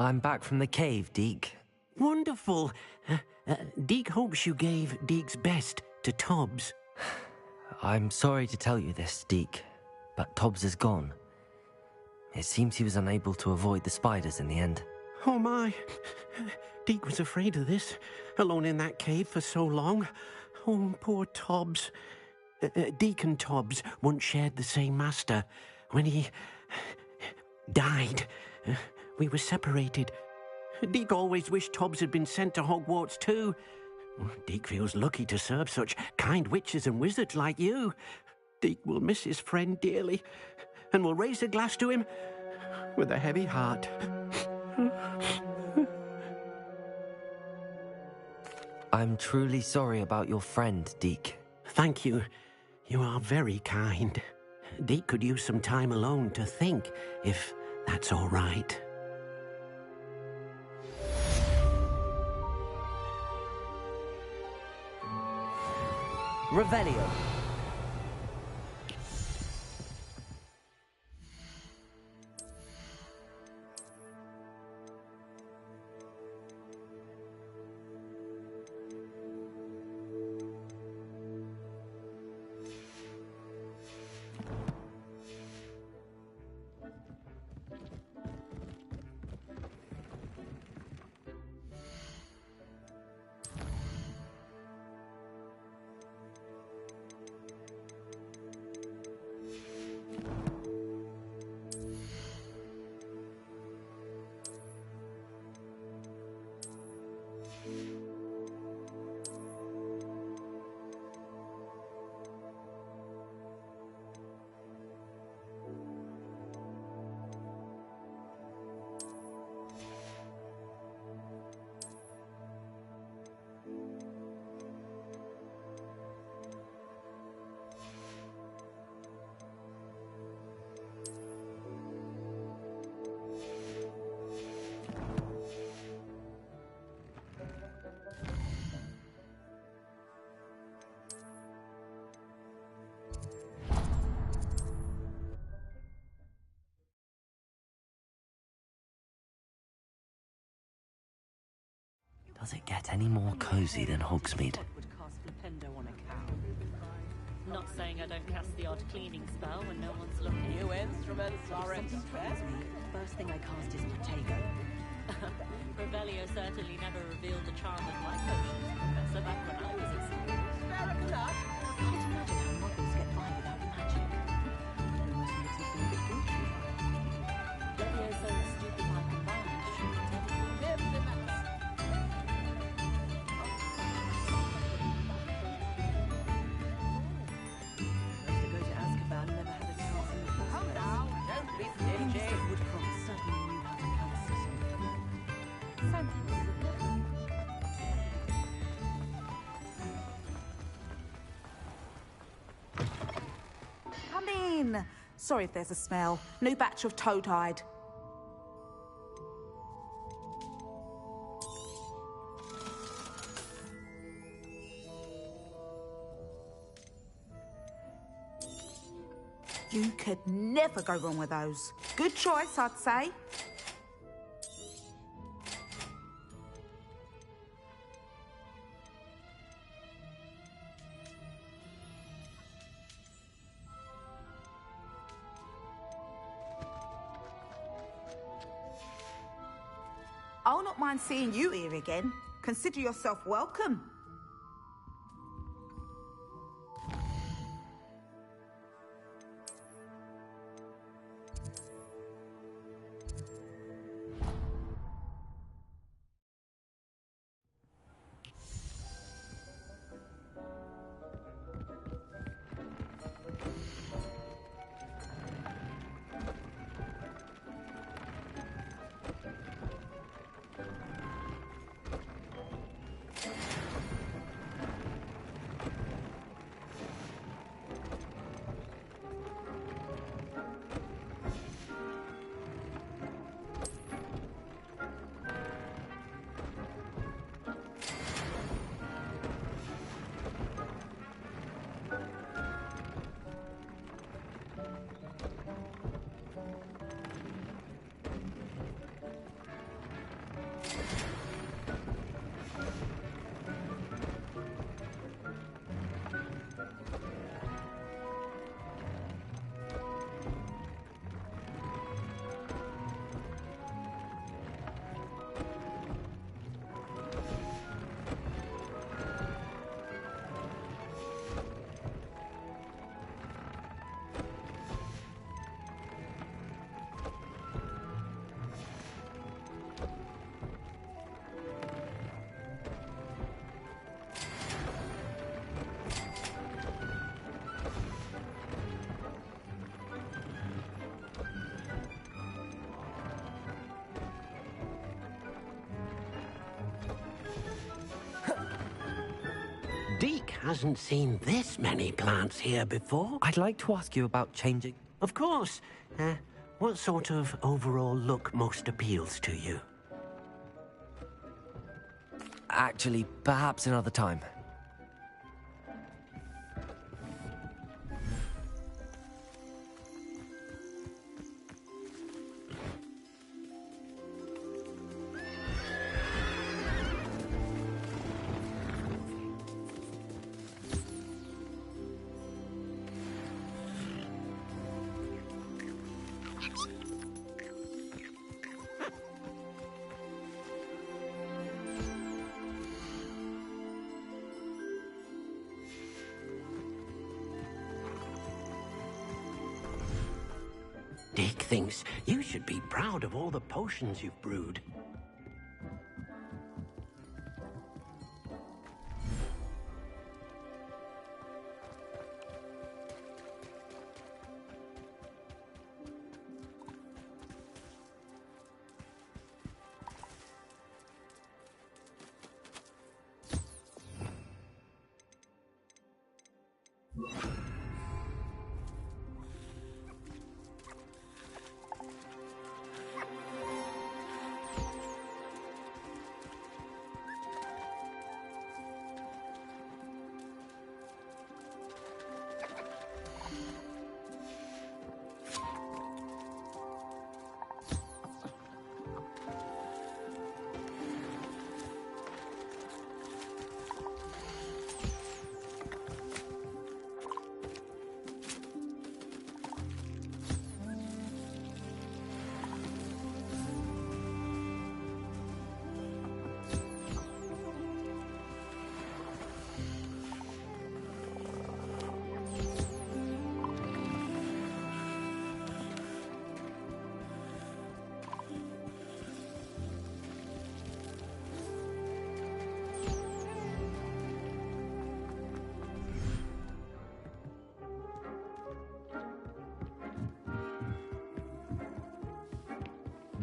I'm back from the cave, Deke. Wonderful. Deke hopes you gave Deke's best to Tobbs. I'm sorry to tell you this, Deke, but Tobbs is gone. It seems he was unable to avoid the spiders in the end. Oh my. Deke was afraid of this, alone in that cave for so long. Oh, poor Tobbs. Deke and Tobbs once shared the same master. When he died, we were separated. Deke always wished Tobbs had been sent to Hogwarts too. Deke feels lucky to serve such kind witches and wizards like you. Deke will miss his friend dearly, and will raise a glass to him with a heavy heart. I'm truly sorry about your friend, Deke. Thank you. You are very kind. Deke could use some time alone to think, if that's all right. Revelio. Does it get any more cozy than Hogsmeade? Not saying I don't cast the odd cleaning spell when no one's looking. New instruments are expressed. First thing I cast is potato. Revelio certainly never revealed the charm of my potions, Professor, back when I was at school. Fair enough. I can't imagine how muggles get by without magic. Revelio so stupid I combined should be Come in. Sorry if there's a smell. New batch of toad-hide. You could never go wrong with those. Good choice, I'd say. I'll not mind seeing you here again. Consider yourself welcome. Deke hasn't seen this many plants here before. I'd like to ask you about changing. Of course. What sort of overall look most appeals to you? Actually, perhaps another time. Deke thinks you should be proud of all the potions you've brewed.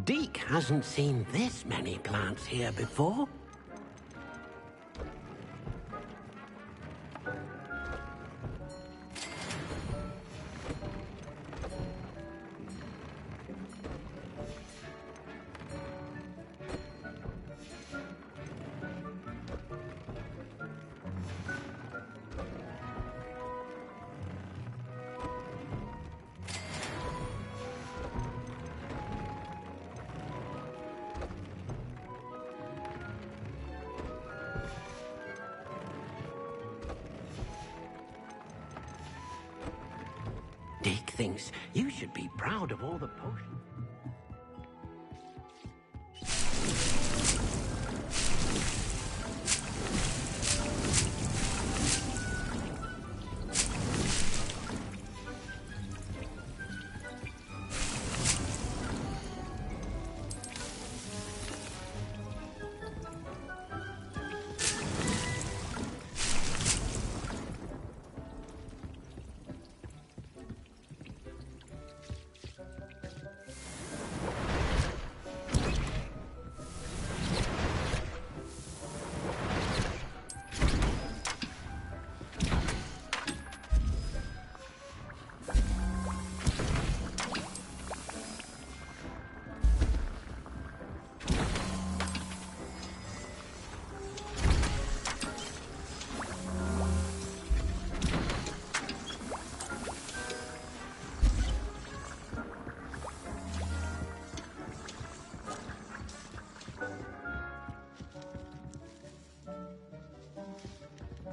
Deke hasn't seen this many plants here before. Deke thinks you should be proud of all the potions.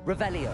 Revelio.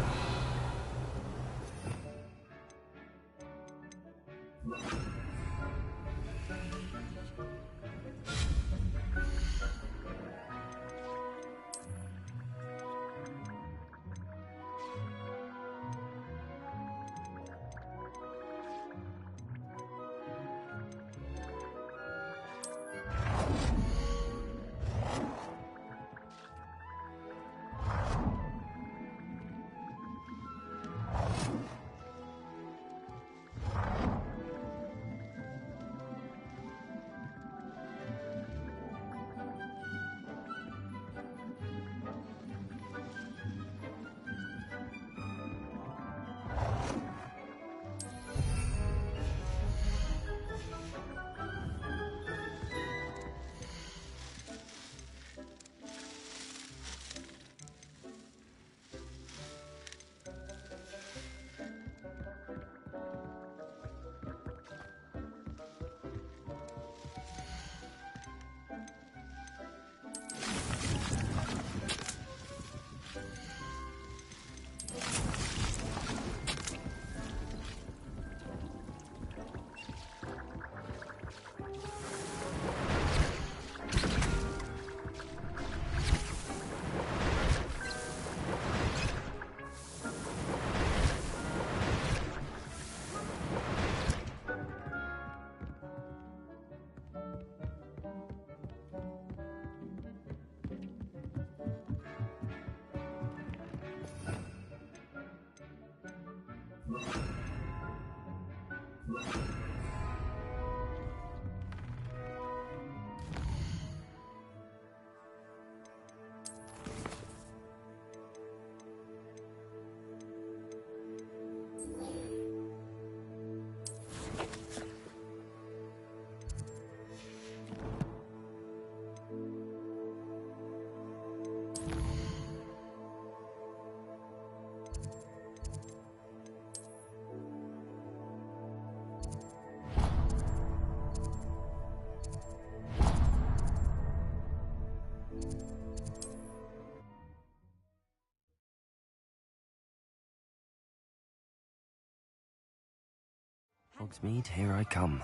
Hogsmeade, here I come.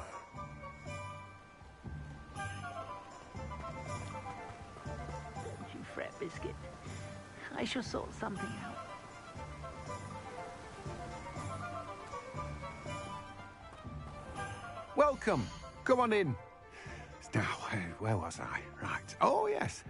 Don't you fret, Biscuit. I shall sort something out. Welcome. Come on in. Now, where was I? Right. Oh, yes.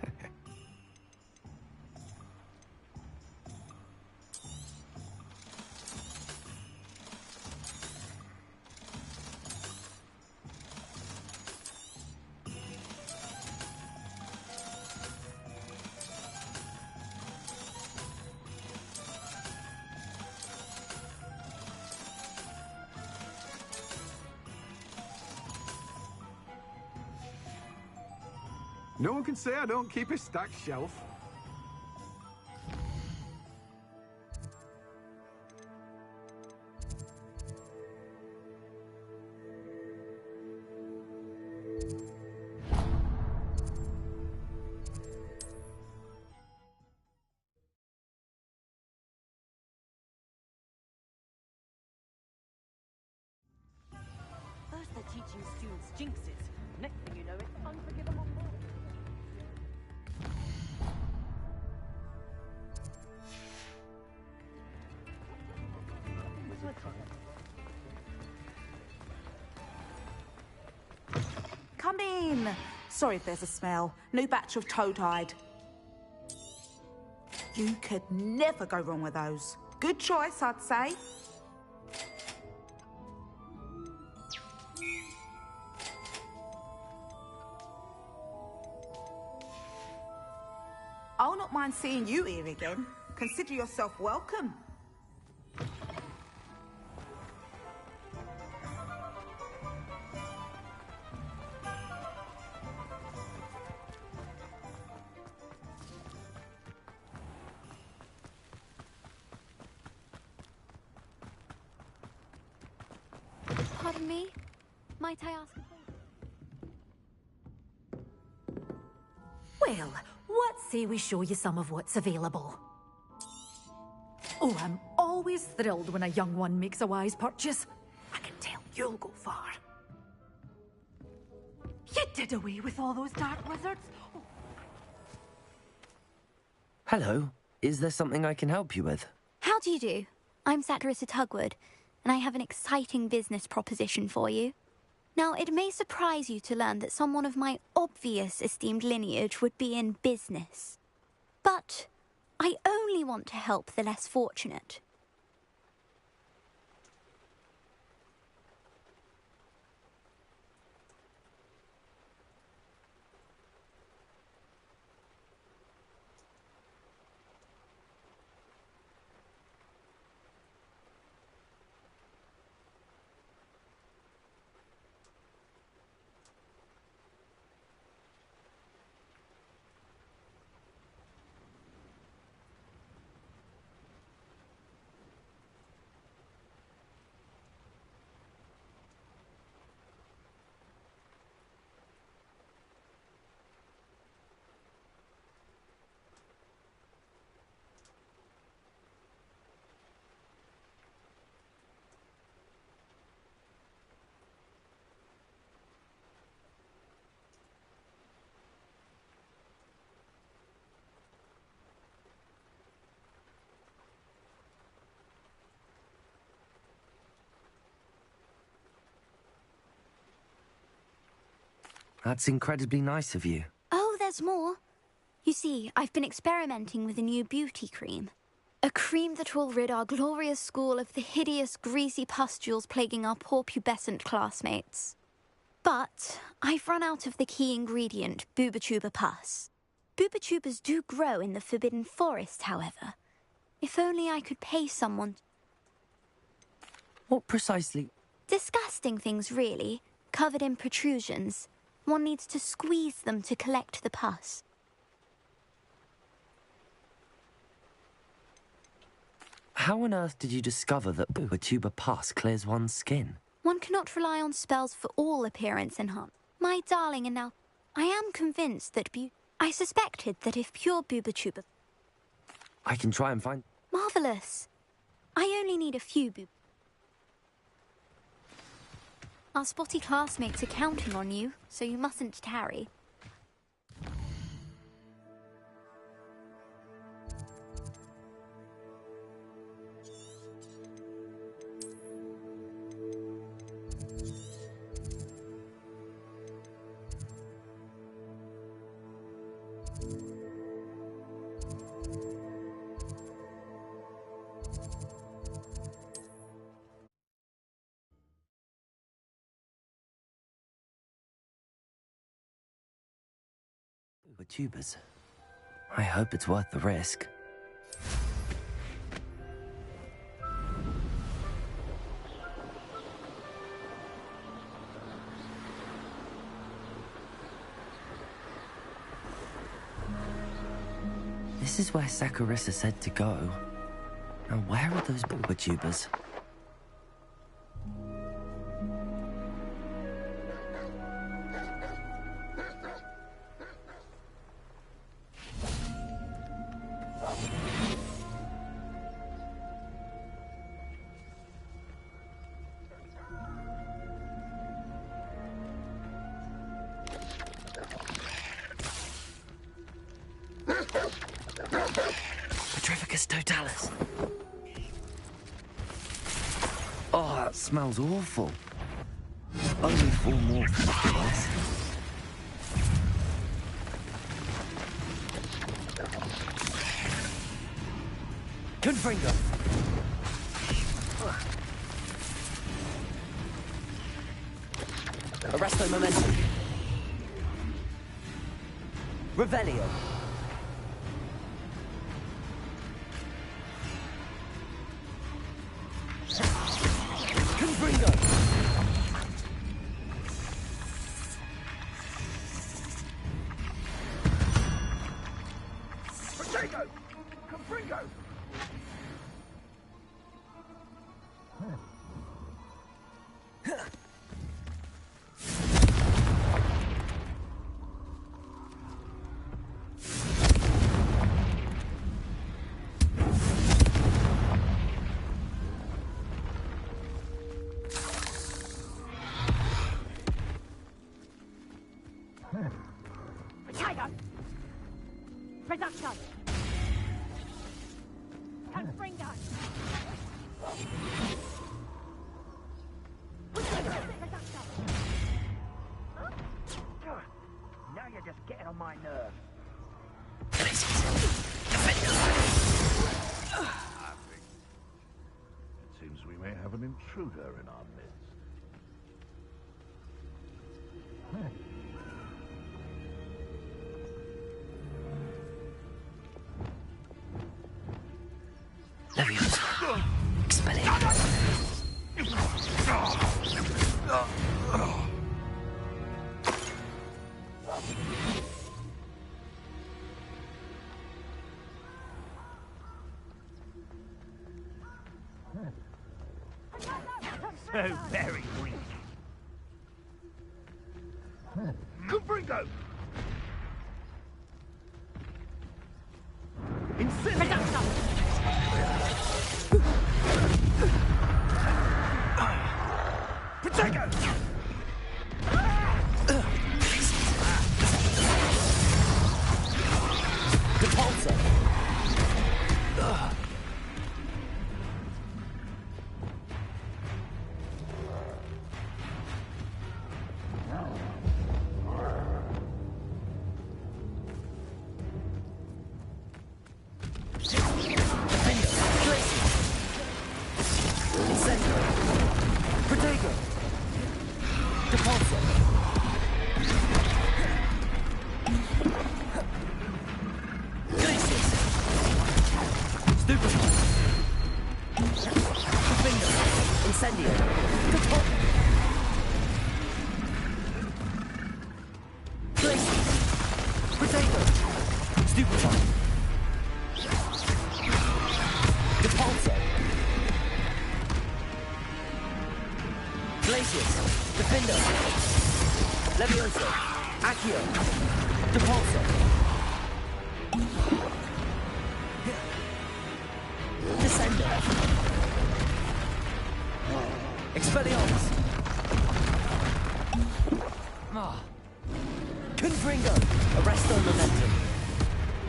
No one can say I don't keep a stacked shelf. First they're teaching students jinxes. Next thing you know, it's unforgivable. Come in. Sorry if there's a smell. New batch of toad-hide. You could never go wrong with those. Good choice, I'd say. I'll not mind seeing you here again. Consider yourself welcome. Pardon me? Might I ask a favor? Well, what say we show you some of what's available? Oh, I'm always thrilled when a young one makes a wise purchase. I can tell you'll go far. You did away with all those dark wizards? Oh. Hello. Is there something I can help you with? How do you do? I'm Satirissa Tugwood, and I have an exciting business proposition for you. Now, it may surprise you to learn that someone of my obvious esteemed lineage would be in business. But I only want to help the less fortunate. That's incredibly nice of you. Oh, there's more. You see, I've been experimenting with a new beauty cream. A cream that will rid our glorious school of the hideous, greasy pustules plaguing our poor pubescent classmates. But I've run out of the key ingredient, Booba-Tuba pus. Booba-Tubas do grow in the Forbidden Forest, however. If only I could pay someone... What precisely? Disgusting things, really, covered in protrusions. One needs to squeeze them to collect the pus. How on earth did you discover that Booba-Tuba pus clears one's skin? One cannot rely on spells for all appearance enhancement. My darling, and now I am convinced that I suspected that if pure Booba-Tuba... I can try and find... Marvellous. I only need a few Our spotty classmates are counting on you, so you mustn't tarry. Booba-Tubas. I hope it's worth the risk. This is where Saccharissa said to go. Now where are those Booba-Tubas? Petrificus totalis. Oh, that smells awful. Only 4 more after this. Confringo. Arresto momentum. Revelio. Confringo. Potato! Confringo! Potato! Production! Confringo! Now you're just getting on my nerves. I think it seems we may have an intruder in our midst. Leviosa. Expelliarmus. So very weak. Confringo! Potato! Depulsor. Incendio. Protego. Depulso. Glacius. Stupefy. Defender. Incendio. Depulso. Glacius. Protego. Stupefy. Depulso. Glacius. Defender. Levioso. Accio. Depulso. Descender. Expelliarmus. Confringo. Arresto Momentum.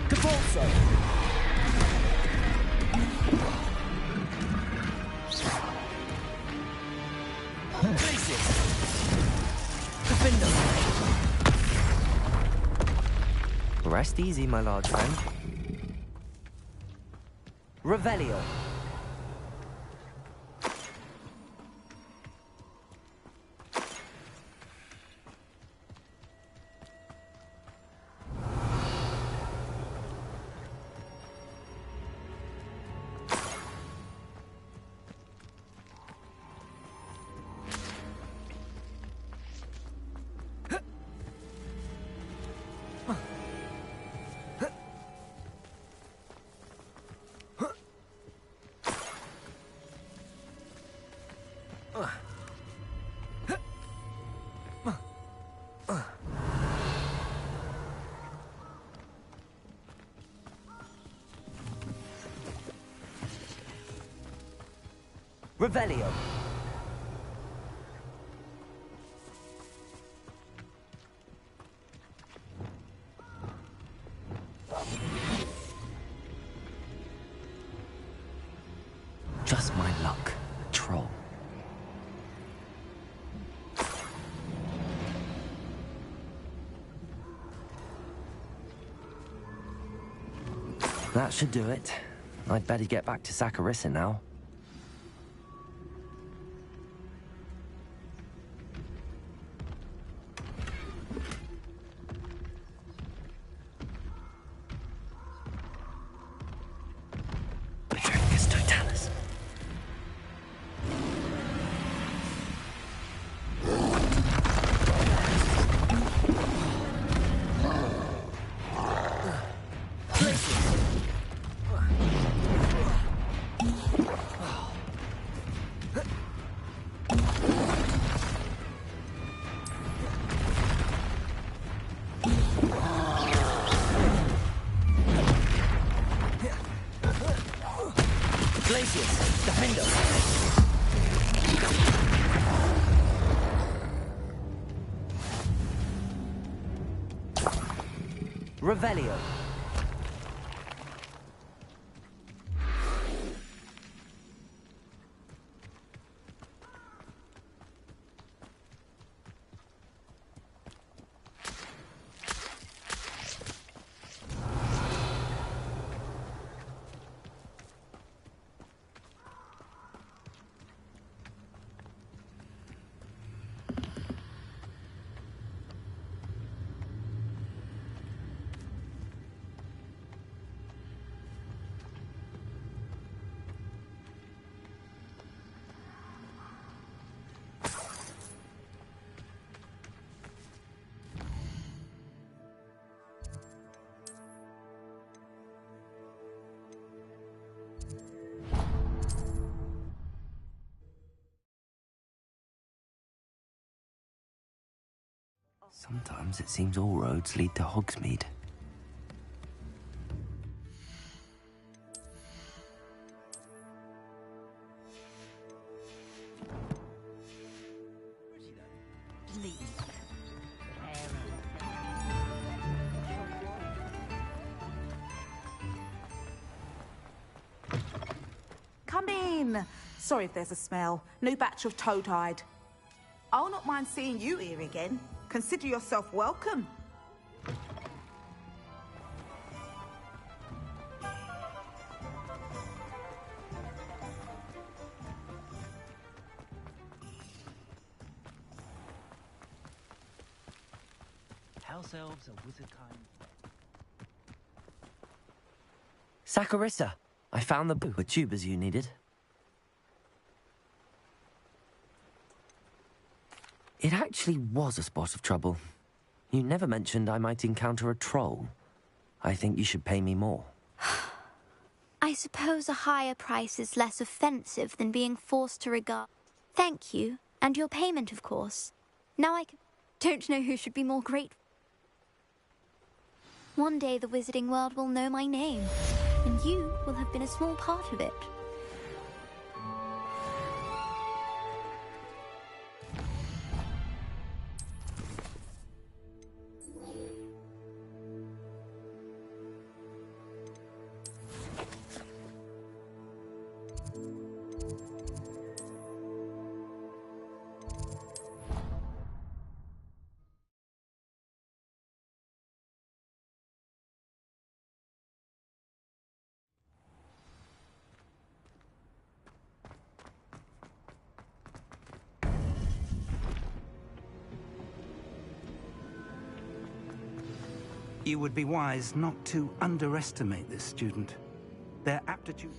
Depulso. Glacius. Defender. Rest easy, my large friend. Revelio. Revelio. Just my luck, troll. That should do it. I'd better get back to Saccharissa now. Revelio. Sometimes it seems all roads lead to Hogsmeade. Come in. Sorry if there's a smell. New batch of toad-hide. I'll not mind seeing you here again. Consider yourself welcome. House elves are wizard kind. Saccharissa, I found the tubers you needed. It actually was a spot of trouble. You never mentioned I might encounter a troll. I think you should pay me more. I suppose a higher price is less offensive than being forced to regard. Thank you, and your payment, of course. Now I don't know who should be more grateful. One day the wizarding world will know my name, and you will have been a small part of it. You would be wise not to underestimate this student. Their aptitude...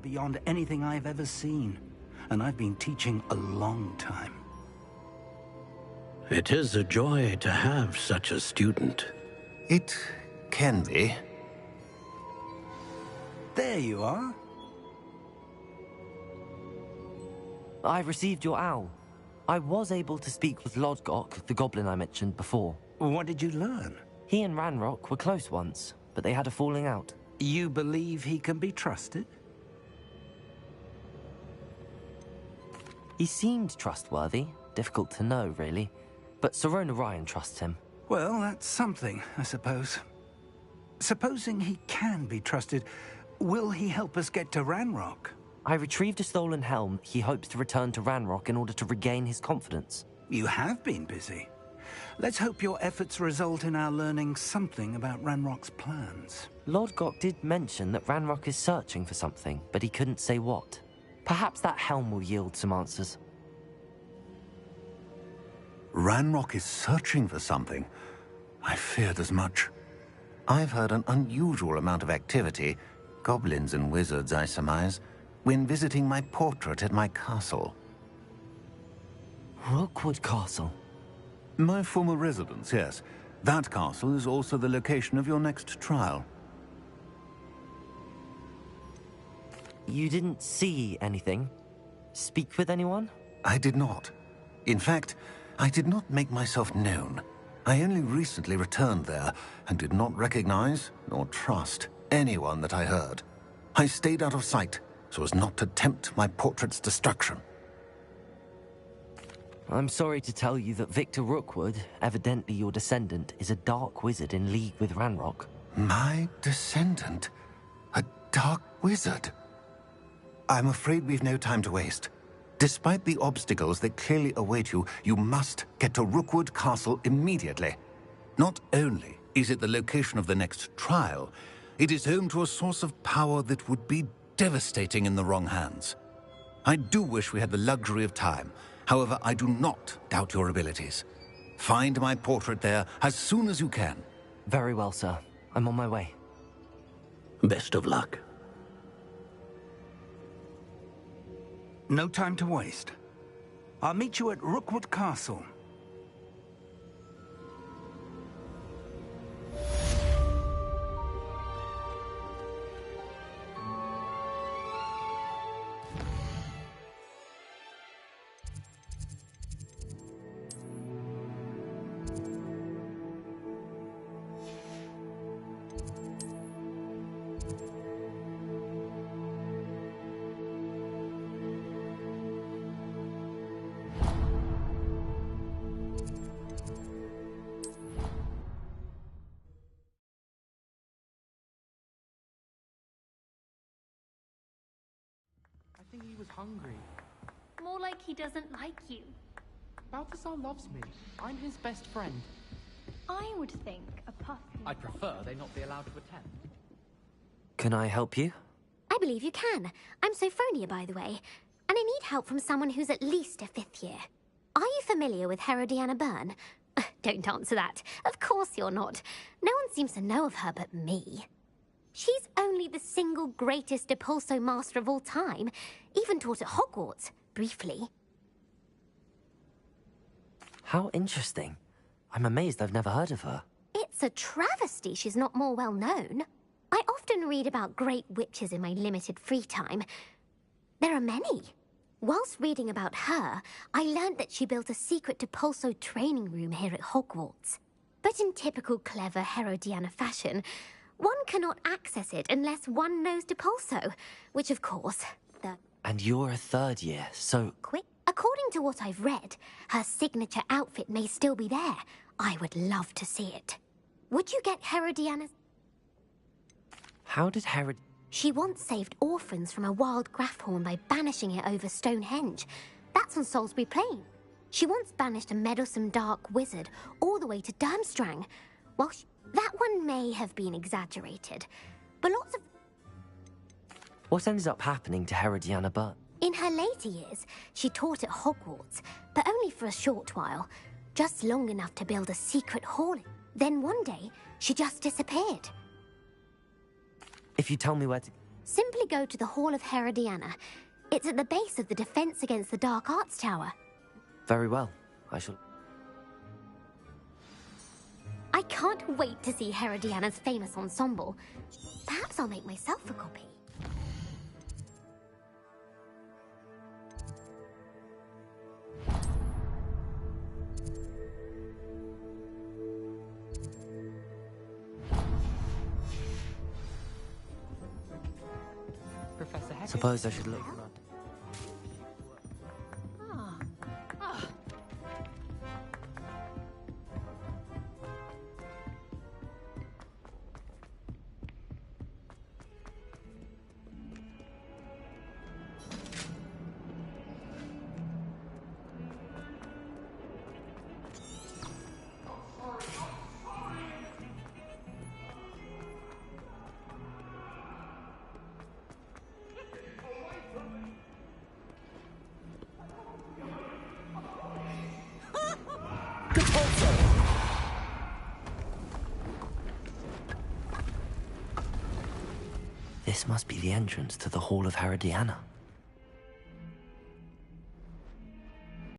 beyond anything I've ever seen, and I've been teaching a long time. It is a joy to have such a student. It can be. There you are. I received your owl. I was able to speak with Lodgok, the goblin I mentioned before. What did you learn? He and Ranrock were close once, but they had a falling out. You believe he can be trusted? He seemed trustworthy. Difficult to know, really. But Sirona Ryan trusts him. Well, that's something, I suppose. Supposing he can be trusted, will he help us get to Ranrock? I retrieved a stolen helm he hopes to return to Ranrock in order to regain his confidence. You have been busy. Let's hope your efforts result in our learning something about Ranrock's plans. Lodgok did mention that Ranrock is searching for something, but he couldn't say what. Perhaps that helm will yield some answers. Ranrock is searching for something. I feared as much. I've heard an unusual amount of activity, goblins and wizards, I surmise, when visiting my portrait at my castle. Rookwood Castle? My former residence, yes. That castle is also the location of your next trial. You didn't see anything? Speak with anyone? I did not. In fact, I did not make myself known. I only recently returned there and did not recognize nor trust anyone that I heard. I stayed out of sight so as not to tempt my portrait's destruction. I'm sorry to tell you that Victor Rookwood, evidently your descendant, is a dark wizard in league with Ranrock. My descendant? A dark wizard? I'm afraid we've no time to waste. Despite the obstacles that clearly await you, you must get to Rookwood Castle immediately. Not only is it the location of the next trial, it is home to a source of power that would be devastating in the wrong hands. I do wish we had the luxury of time. However, I do not doubt your abilities. Find my portrait there as soon as you can. Very well, sir. I'm on my way. Best of luck. No time to waste. I'll meet you at Rookwood Castle. I think he was hungry. More like he doesn't like you. Balthazar loves me. I'm his best friend. I would think a puff. I'd prefer they not be allowed to attend. Can I help you? I believe you can. I'm Sophronia, by the way, and I need help from someone who's at least a 5th year. Are you familiar with Herodiana Byrne? Don't answer that. Of course you're not. No one seems to know of her but me. She's only the single greatest Depulso master of all time, even taught at Hogwarts, briefly. How interesting. I'm amazed I've never heard of her. It's a travesty she's not more well known. I often read about great witches in my limited free time. There are many. Whilst reading about her, I learned that she built a secret Depulso training room here at Hogwarts. But in typical clever Herodiana fashion, one cannot access it unless one knows Depulso, which of course, And you're a 3rd year, so... Quick. According to what I've read, her signature outfit may still be there. I would love to see it. Would you get Herodiana's... How did Herod... She once saved orphans from a wild Grafhorn by banishing it over Stonehenge. That's on Salisbury Plain. She once banished a meddlesome dark wizard all the way to Durmstrang. That one may have been exaggerated, but lots of... What ended up happening to Herodiana Byrne? In her later years, she taught at Hogwarts, but only for a short while. Just long enough to build a secret hall. Then one day, she just disappeared. If you tell me where to... Simply go to the Hall of Herodiana. It's at the base of the Defense Against the Dark Arts Tower. Very well. I shall... I can't wait to see Herodiana's famous ensemble. Perhaps I'll make myself a copy. Professor Heck. Suppose I should look around. This must be the entrance to the Hall of Herodiana.